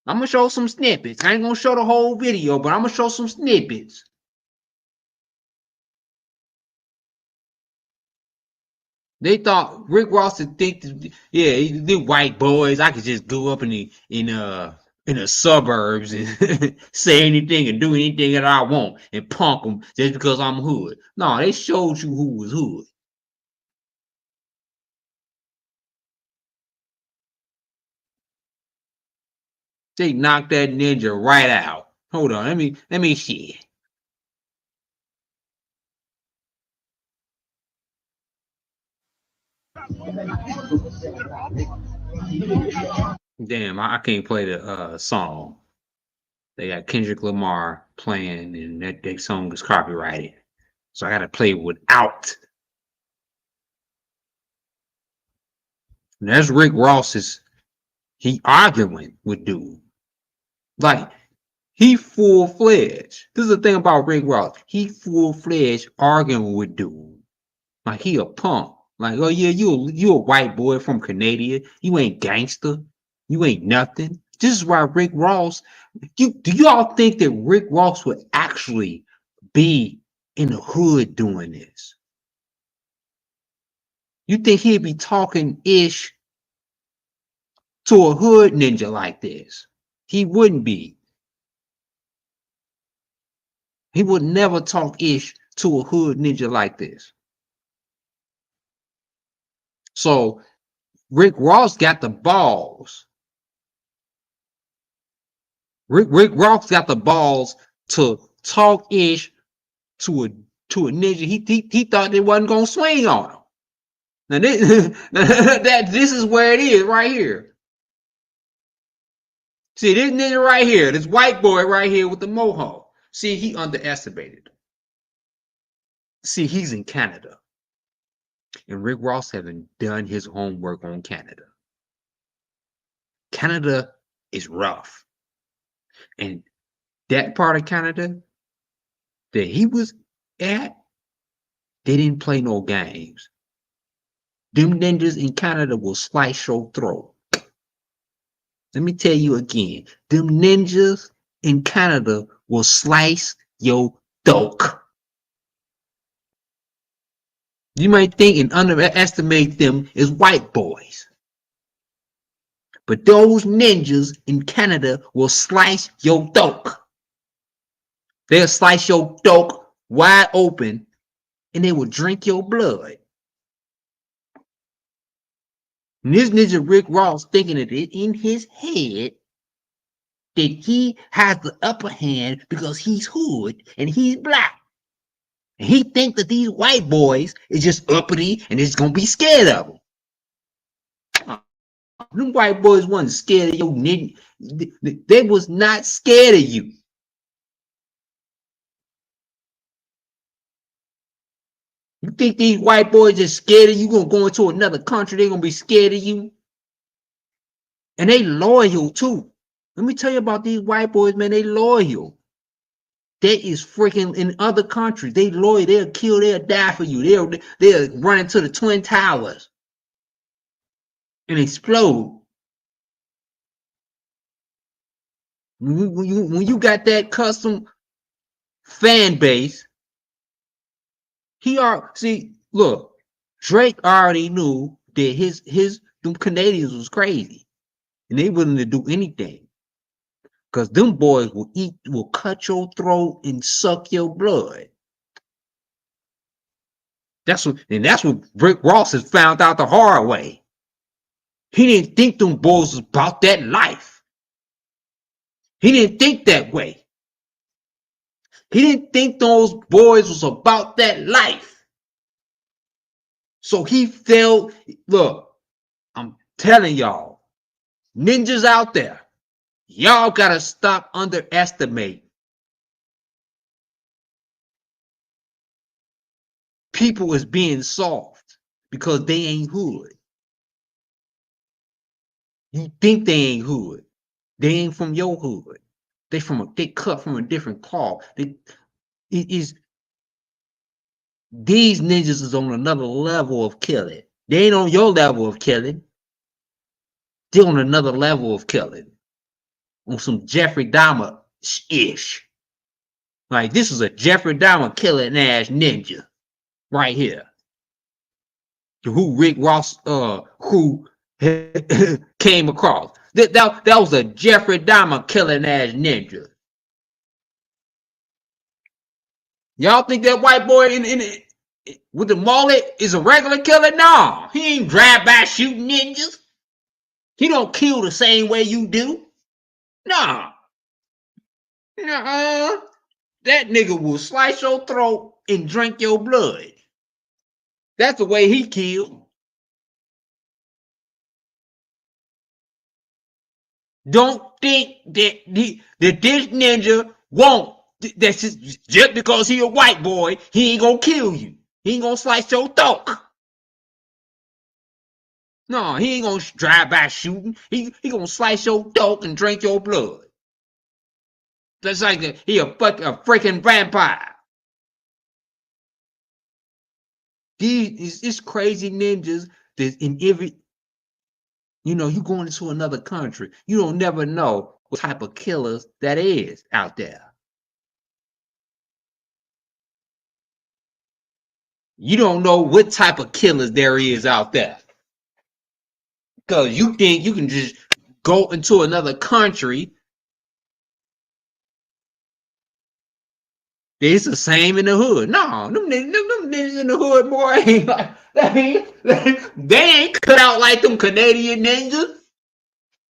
I'm gonna show some snippets. I ain't gonna show the whole video, but I'm gonna show some snippets. They thought Rick Ross would think, yeah, the white boys. I could just go up in the suburbs and say anything and do anything that I want and punk them just because I'm hood. No, they showed you who was hood. They knocked that ninja right out. Hold on, let me see. Damn, I can't play the song. They got Kendrick Lamar playing, and that song is copyrighted. So I got to play without. And that's Rick Ross's. He arguing with dude. Like, he full-fledged. This is the thing about Rick Ross. He full-fledged arguing with dude. Like, he a punk. Like, oh yeah, you a white boy from Canada. You ain't gangster. You ain't nothing. This is why Rick Ross. Do y'all think that Rick Ross would actually be in the hood doing this? You think he'd be talking ish to a hood ninja like this? He wouldn't be. He would never talk ish to a hood ninja like this. So Rick Ross got the balls. Rick Ross got the balls to talk ish to a ninja. He thought they wasn't gonna swing on him. Now this is where it is right here. See this nigga right here, this white boy right here with the mohawk. See, he underestimated. See, he's in Canada. And Rick Ross hasn't done his homework on Canada. Canada is rough. And that part of Canada that he was at, they didn't play no games. Them ninjas in Canada will slice your throat. Let me tell you again. Them ninjas in Canada will slice your throat. You might think and underestimate them as white boys. But those ninjas in Canada will slice your throat. They'll slice your throat wide open and they will drink your blood. And this ninja Rick Ross thinking that it in his head that he has the upper hand because he's hood and he's black. And he think that these white boys is just uppity and is gonna be scared of him. Them white boys wasn't scared of your nigga. They was not scared of you. You think these white boys just scared of you? Gonna go into another country, they gonna be scared of you? And they loyal too. Let me tell you about these white boys, man. They loyal. That is freaking in other countries. They loyal. They'll kill. They'll die for you. They'll run into the Twin Towers and explode. When you got that custom fan base, look, Drake already knew that them Canadians was crazy, and they willing to do anything. Because them boys will cut your throat and suck your blood. That's what Rick Ross has found out the hard way. He didn't think them boys was about that life. He didn't think that way. He didn't think those boys was about that life. So he felt, look, I'm telling y'all, ninjas out there, y'all gotta stop underestimating people as being soft because they ain't hood. You think they ain't hood. They ain't from your hood. They cut from a different cloth. These ninjas is on another level of killing. They ain't on your level of killing. They're on another level of killing. On some Jeffrey Dahmer-ish. Like, this is a Jeffrey Dahmer killing ass ninja right here. Who Rick Ross who came across. That was a Jeffrey Dahmer killing ass ninja. Y'all think that white boy with the mullet is a regular killer? No, he ain't drive-by shooting ninjas. He don't kill the same way you do. No. Nuh-uh. That nigga will slice your throat and drink your blood. That's the way he killed. Don't think that this ninja won't. That's just because he a white boy, he ain't gonna kill you. He ain't gonna slice your throat. No, he ain't gonna drive by shooting. He gonna slice your throat and drink your blood. That's like he a freaking vampire. These crazy ninjas that in every, you going into another country, you don't never know what type of killers that is out there. You don't know what type of killers there is out there. Because you think you can just go into another country. It's the same in the hood. No, them niggas in the hood, boy, ain't like, they ain't cut out like them Canadian ninjas.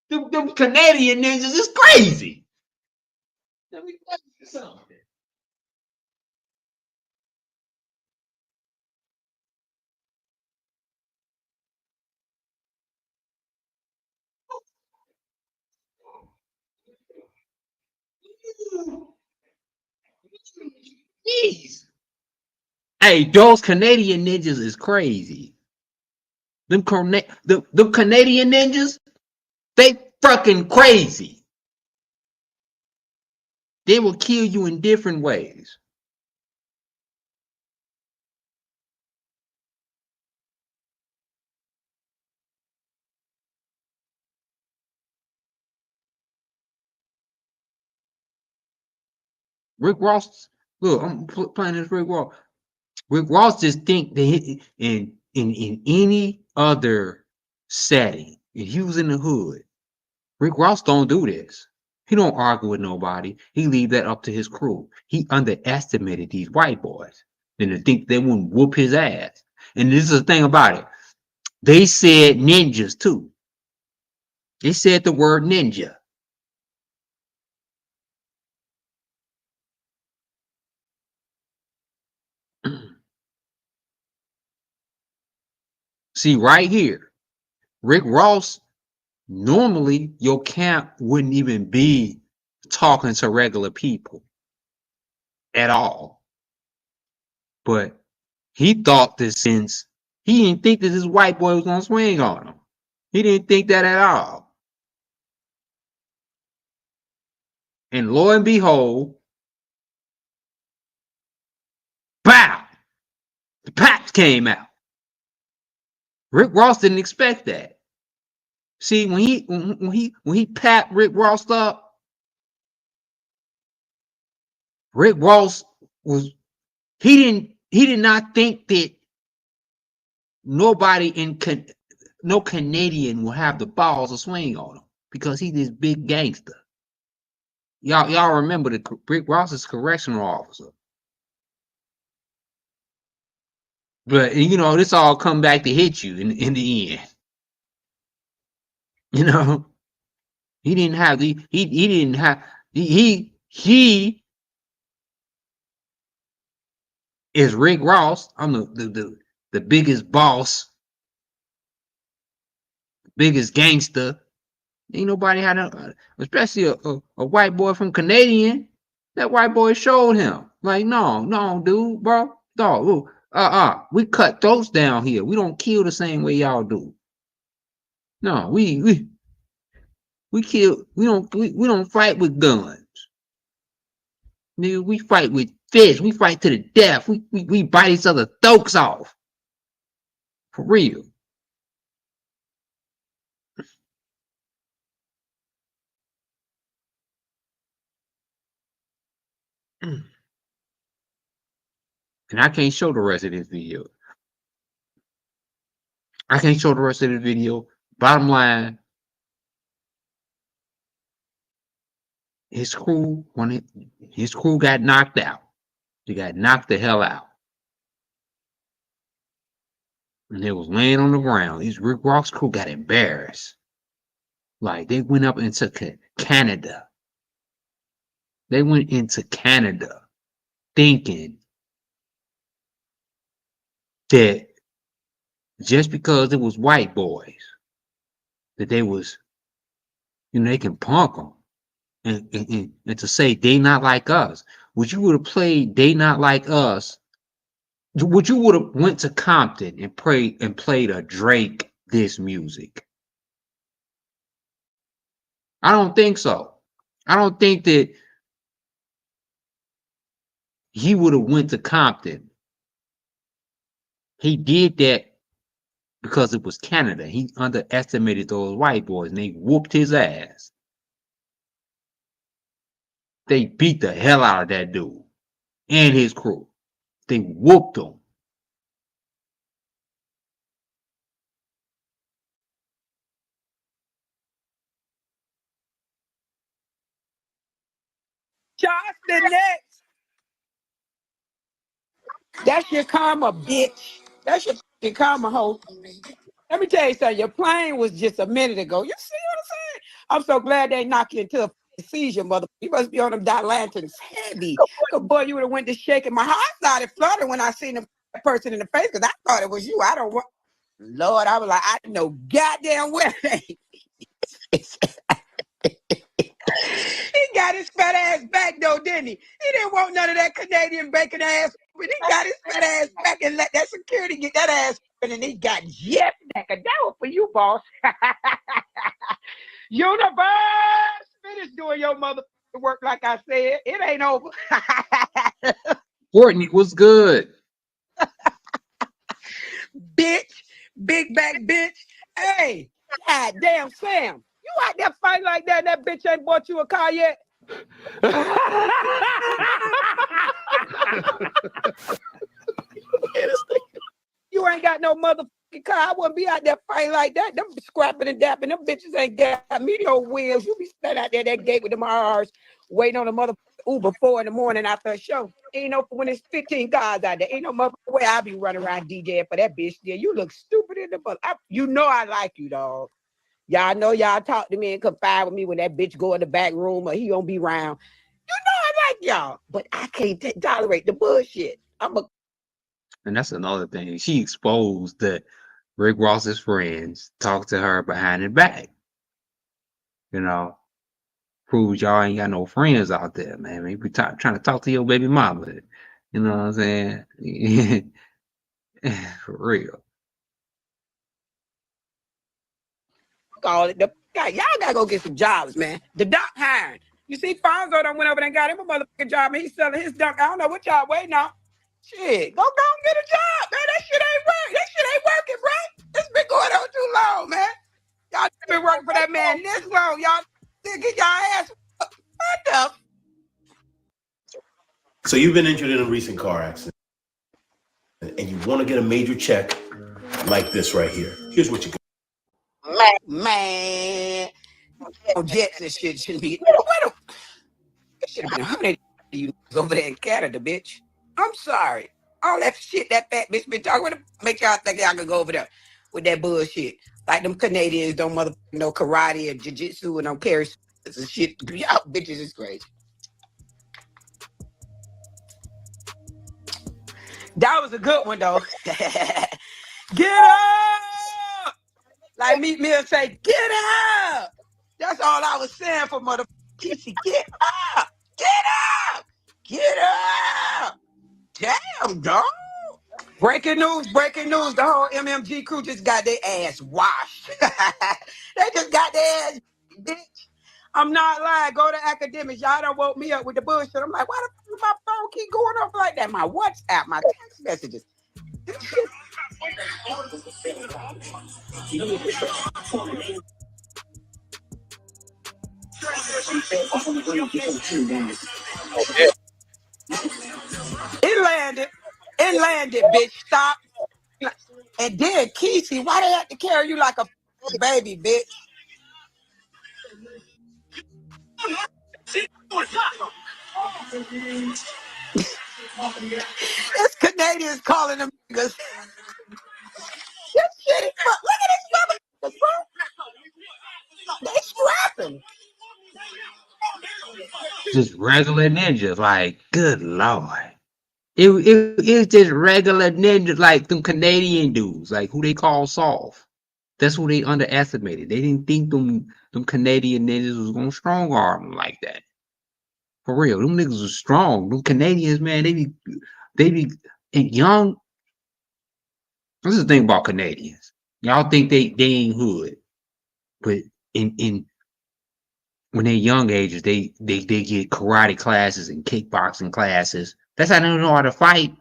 Them Canadian ninjas is crazy. Let me tell you something. Jeez. Hey, those Canadian ninjas is crazy. Them Canadian ninjas, they fucking crazy. They will kill you in different ways. Rick Ross, look, I'm playing this Rick Ross. Rick Ross just think that in any other setting, if he was in the hood, Rick Ross don't do this. He don't argue with nobody. He leave that up to his crew. He underestimated these white boys and to think they wouldn't whoop his ass. And this is the thing about it. They said ninjas too. They said the word ninja. See, right here, Rick Ross, normally your camp wouldn't even be talking to regular people at all. But he thought that since he didn't think that this white boy was going to swing on him. He didn't think that at all. And lo and behold, pow! The paps came out. Rick Ross didn't expect that. See, when he papped Rick Ross up, Rick Ross he did not think that nobody no Canadian will have the balls to swing on him because he's this big gangster. Y'all remember that Rick Ross is correctional officer. But you know, this all come back to hit you in the end. You know, he is Rick Ross. I'm the biggest boss, biggest gangster. Ain't nobody had especially a white boy from Canadian. That white boy showed him. Like, no, dude, bro. Dog, we cut throats down here. We don't kill the same way y'all do. No, we kill. We don't fight with guns. Nigga, we fight with fists. We fight to the death. We bite each other throats off. For real. And I can't show the rest of this video. Bottom line, his crew got knocked out. They got knocked the hell out. And they was laying on the ground. These Rick Ross crew got embarrassed. Like they went up into Canada. They went into Canada thinking that just because it was white boys, that they was, they can punk them. And to say they not like us. Would you would have played They Not Like Us? Would you would have went to Compton and played a Drake this music? I don't think so. I don't think that he would have went to Compton. He did that because it was Canada. He underestimated those white boys and they whooped his ass. They beat the hell out of that dude and his crew. They whooped him. The next. That's your karma, bitch. That's your karma, hoe. Let me tell you something. Your plane was just a minute ago. You see what I'm saying? I'm so glad they knocked you into a seizure, mother. You must be on them Dilanthans heavy. Cause boy, you would have went to shaking. My heart started fluttering when I seen the person in the face because I thought it was you. I don't want. Lord, I was like, I know goddamn well. He got his fat ass back though, didn't he? He didn't want none of that Canadian bacon ass, but he got his fat ass back and let that security get that ass, and he got jet back. That was for you, boss. Universe, finish doing your motherfucking work like I said. It ain't over. Courtney, what's good? Bitch, big back bitch. Hey, god damn Sam. You out there fighting like that and that bitch ain't bought you a car yet? You ain't got no motherfucking car. I wouldn't be out there fighting like that. Them scrapping and dapping. Them bitches ain't got me no wheels. You be standing out there that gate with them R's waiting on a motherfucking Uber 4 in the morning after a show. Ain't no when it's 15 cars out there. Ain't no motherfucking way I be running around DJing for that bitch there. You look stupid in the butt. You know I like you, dog. Y'all know y'all talk to me and confide with me when that bitch go in the back room or he gonna be around. You know I like y'all, but I can't tolerate the bullshit. And that's another thing. She exposed that Rick Ross's friends talk to her behind her back. You know, proves y'all ain't got no friends out there, man. Maybe trying to talk to your baby mama. You know what I'm saying? For real. Call it the guy. Y'all gotta go get some jobs, man. The doc hiring. You see, Fonzo done went over there and got him a motherfucking job, and he's selling his dunk. I don't know what y'all waiting on. Shit, go and get a job, man. That shit ain't working. That shit ain't working, bro. It's been going on too long, man. Y'all been working for that man this long. Y'all get y'all ass. What the? So you've been injured in a recent car accident, and you want to get a major check like this right here. Here's what you got. Man, jets and shit shouldn't be. It should have been 100 of you over there in Canada, bitch. I'm sorry. All that shit that fat bitch been talking about, make y'all think y'all can go over there with that bullshit. Like them Canadians don't motherfucking know karate and jiu-jitsu and don't carry and shit. Y'all bitches is crazy. That was a good one though. Get up! Like Meat Mill say, get up! That's all I was saying for motherfucking Kissy. Get up! Get up! Get up! Damn, dog. Breaking news. The whole MMG crew just got their ass washed. They just got their ass, bitch. I'm not lying. Go to academics. Y'all done woke me up with the bullshit. I'm like, why the fuck my phone keep going off like that? My WhatsApp, my text messages. It landed, bitch. Stop. And then Kesey, why they have to carry you like a baby, bitch? This Canadians calling them niggas. This shit is fuck. Look at this motherfucker, bro. They scrapping. Just regular ninjas, like, good lord. It's just regular ninjas, like them Canadian dudes, like who they call soft. That's who they underestimated. They didn't think them Canadian ninjas was gonna strong arm them like that. For real, them niggas was strong. Them Canadians, man, they be and young. This is the thing about Canadians. Y'all think they ain't hood, but in when they're young ages, they get karate classes and kickboxing classes. That's how they know how to fight.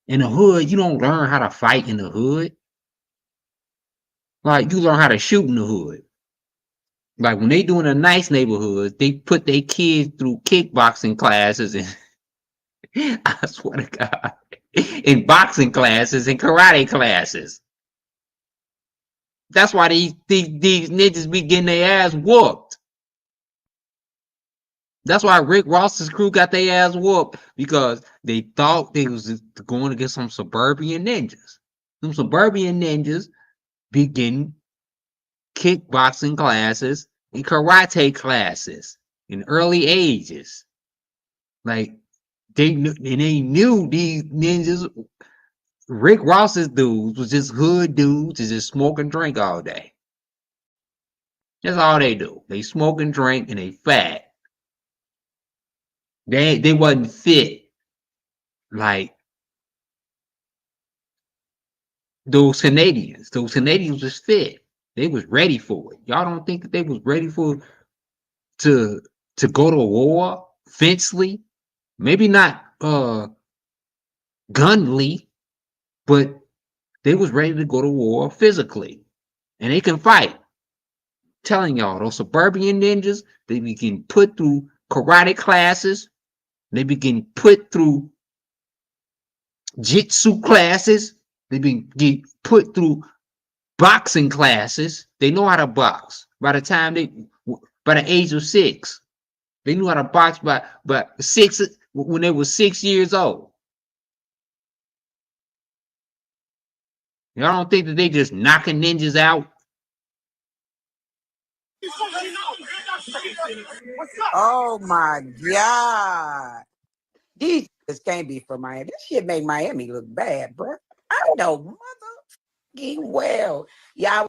In the hood, you don't learn how to fight in the hood. Like you learn how to shoot in the hood. Like when they do in a nice neighborhood, they put their kids through kickboxing classes and I swear to God, in boxing classes and karate classes. That's why these ninjas be getting their ass whooped. That's why Rick Ross's crew got their ass whooped, because they thought they was going to get some suburban ninjas. Some suburban ninjas begin kickboxing classes and karate classes in early ages. Like they knew these ninjas. Rick Ross's dudes was just hood dudes, just smoke and drink all day. That's all they do. They smoke and drink and they fat. They wasn't fit like those Canadians. Those Canadians was fit. They was ready for it. Y'all don't think that they was ready for to go to war fencely? Maybe not gunly, but they was ready to go to war physically. And they can fight. Telling y'all, those suburban ninjas, they begin put through karate classes. They begin put through jitsu classes. They begin put through boxing classes. They know how to box. By the age of 6, they knew how to box by six when they were 6 years old. Y'all don't think that they just knocking ninjas out? Oh my God. These just can't be from Miami. This shit make Miami look bad, bro. I know motherfucking well. Y'all.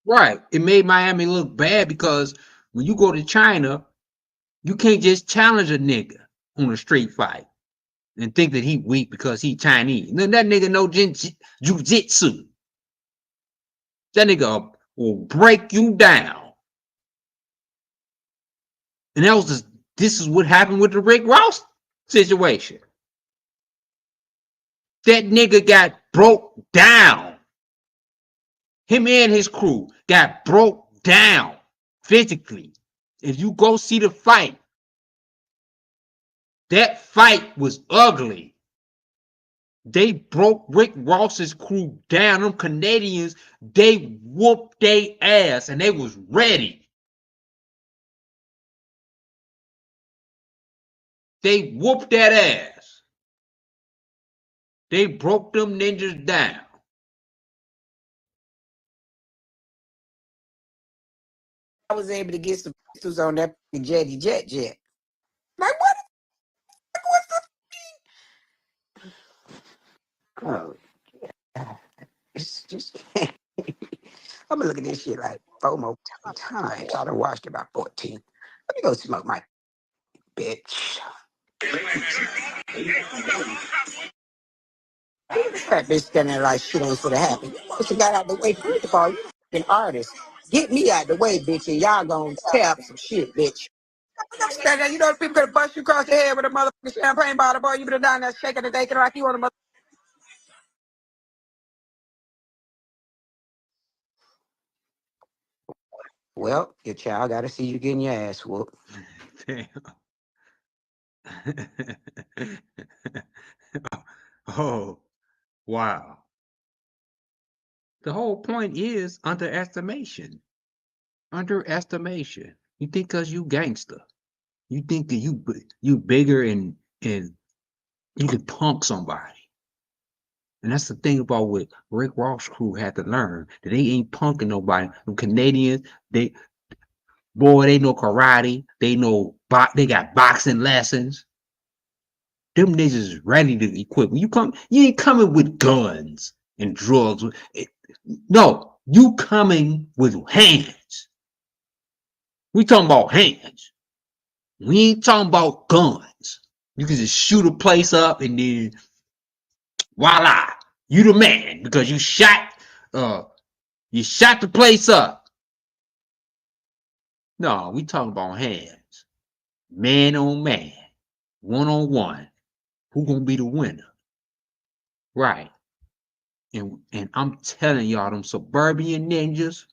Right. It made Miami look bad because when you go to China, you can't just challenge a nigga on a street fight and think that he weak because he Chinese. No, that nigga know jujitsu. That nigga will break you down. And this is what happened with the Rick Ross situation. That nigga got broke down. Him and his crew got broke down physically. If you go see the fight, that fight was ugly. They broke Rick Ross's crew down. Them Canadians, they whooped their ass and they was ready. They whooped that ass. They broke them ninjas down. I was able to get some pistols on that jetty jet. Like what? Oh, yeah. It's just. I'm gonna look at this shit like 4 more times. I done watched about 14. Let me go smoke my bitch. That bitch standing there like shit ain't supposed to happen. You should got out the way. First of all, you an artist. Get me out the way, bitch, and y'all gonna tear up some shit, bitch. Stand there, you know people could bust you across the head with a motherfucking champagne bottle, boy. You been down there shaking the bacon like you on a mother. Well, your child got to see you getting your ass whooped. Damn. Oh, wow. The whole point is underestimation. Underestimation. You think because you gangster. You think that you bigger and you can punk somebody. And that's the thing about what Rick Ross crew had to learn. That they ain't punking nobody. Them Canadians, they know karate. They know they got boxing lessons. Them niggas is ready to equip. You ain't coming with guns and drugs. No, you coming with hands. We talking about hands. We ain't talking about guns. You can just shoot a place up and then voila, you the man because you shot the place up. No, we talking about hands. Man on man. 1-on-1. Who gonna be the winner? Right. And I'm telling y'all, them suburban ninjas,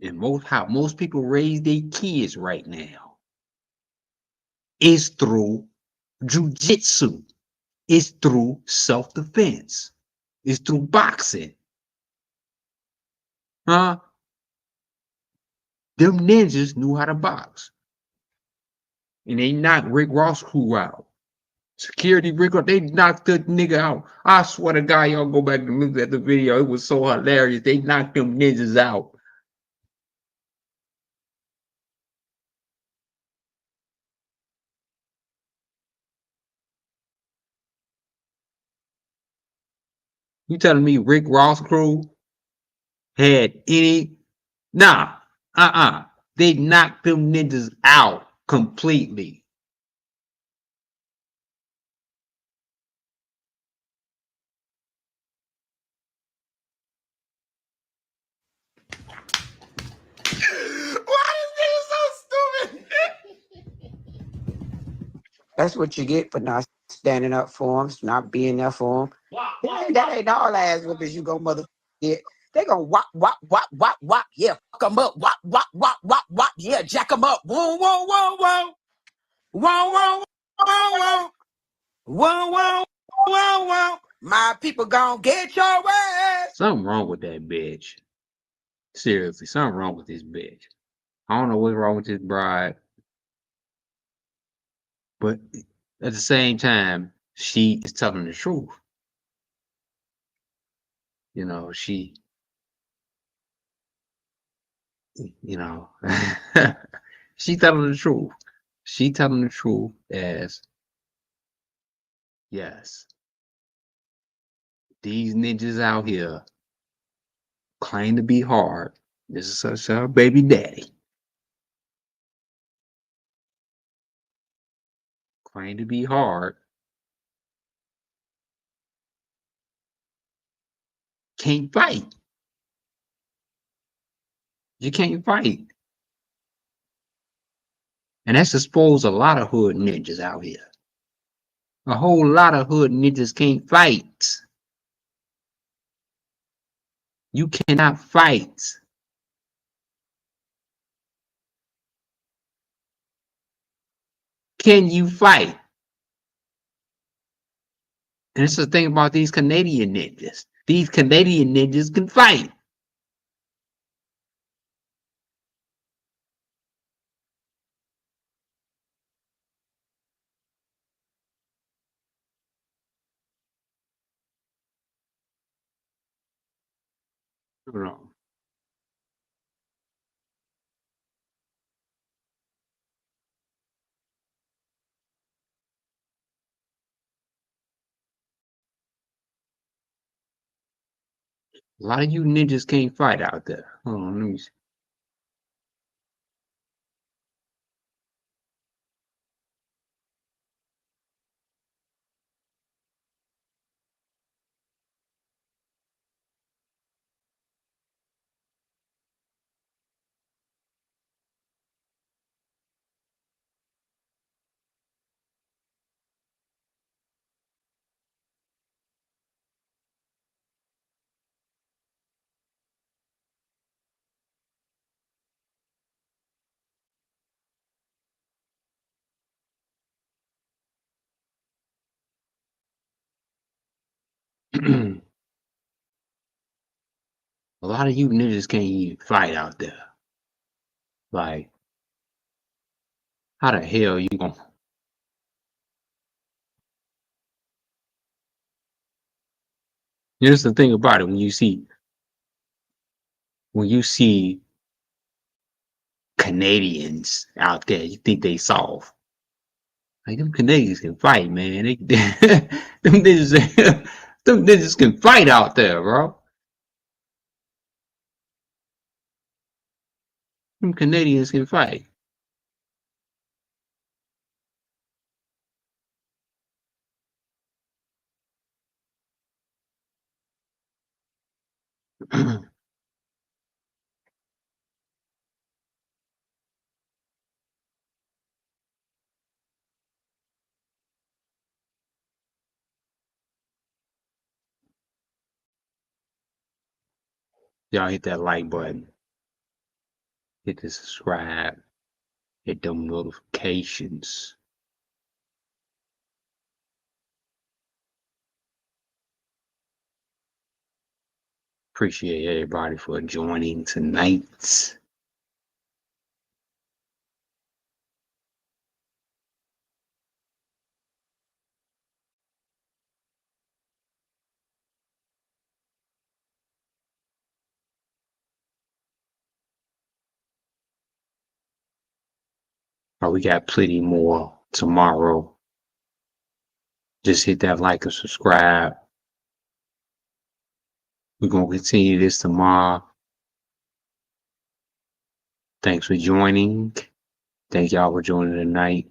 and how most people raise their kids right now is through jujitsu. It's through self-defense. It's through boxing. Huh? Them ninjas knew how to box. And they knocked Rick Ross crew out. Security Rick Ross, they knocked the nigga out. I swear to God, y'all go back and look at the video. It was so hilarious. They knocked them ninjas out. You telling me Rick Ross crew had any? Nah, They knocked them ninjas out completely. That's what you get for not standing up for them, not being there for them. That ain't all ass whoopers you go mother get. They gonna wop, wop, wop, wop, wop. Yeah, fuck them up. Wop, wop, wop, wop, wop. Yeah, jack them up. Whoa, whoa, whoa, whoa. Whoa, whoa, whoa, whoa. Whoa, whoa, whoa, whoa. My people gonna get your ass. Something wrong with that bitch. Seriously, something wrong with this bitch. I don't know what's wrong with this bride. But at the same time, she is telling the truth. You know, she she telling the truth. She telling the truth as, yes, these ninjas out here claim to be hard. This is such a baby daddy. Claim to be hard. Can't fight. You can't fight. And that's exposed a lot of hood ninjas out here. A whole lot of hood ninjas can't fight. You cannot fight. Can you fight? And it's the thing about these Canadian ninjas. These Canadian ninjas can fight. Hold on. A lot of you ninjas can't fight out there. Hold on, let me see. A lot of you ninjas can't even fight out there. Like, how the hell you gonna? Here's the thing about it: when you see Canadians out there, you think they soft. Like them Canadians can fight, man. Them ninjas can fight out there, bro. Them Canadians can fight. Y'all hit that like button. Hit the subscribe. Hit them notifications. Appreciate everybody for joining tonight. We got plenty more tomorrow. Just hit that like and subscribe. We're going to continue this tomorrow. Thanks for joining. Thank y'all for joining tonight.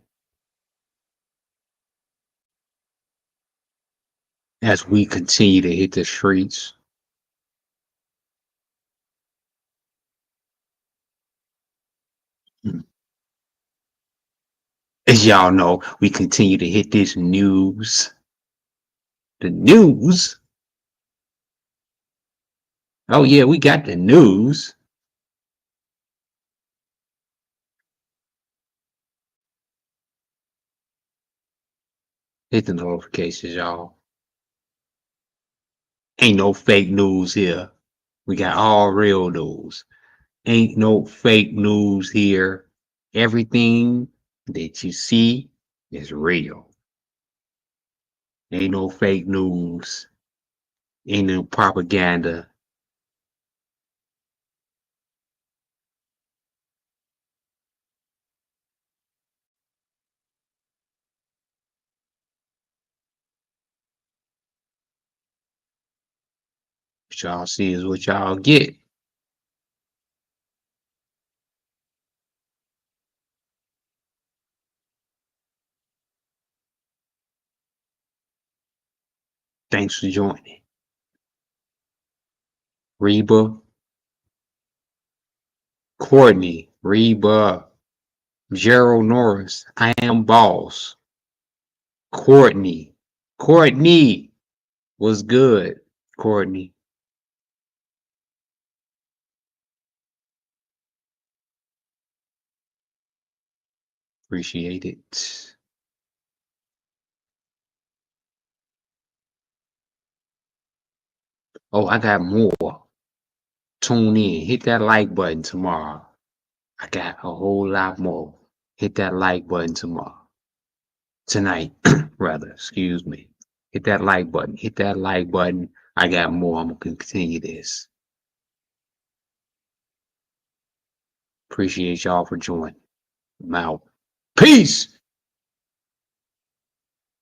As we continue to hit the streets. As y'all know, we continue to hit this news. The news? Oh yeah, we got the news. Hit the notifications, y'all. Ain't no fake news here. We got all real news. Ain't no fake news here. Everything that you see is real. Ain't no fake news. Ain't no propaganda. What y'all see is what y'all get. Thanks for joining. Reba, Courtney, Reba, Gerald Norris, I am boss. Courtney was good. Courtney. Appreciate it. Oh, I got more. Tune in. Hit that like button tomorrow. I got a whole lot more. Hit that like button tomorrow. Tonight, rather, excuse me. Hit that like button. Hit that like button. I got more. I'm going to continue this. Appreciate y'all for joining. I'm out. Peace.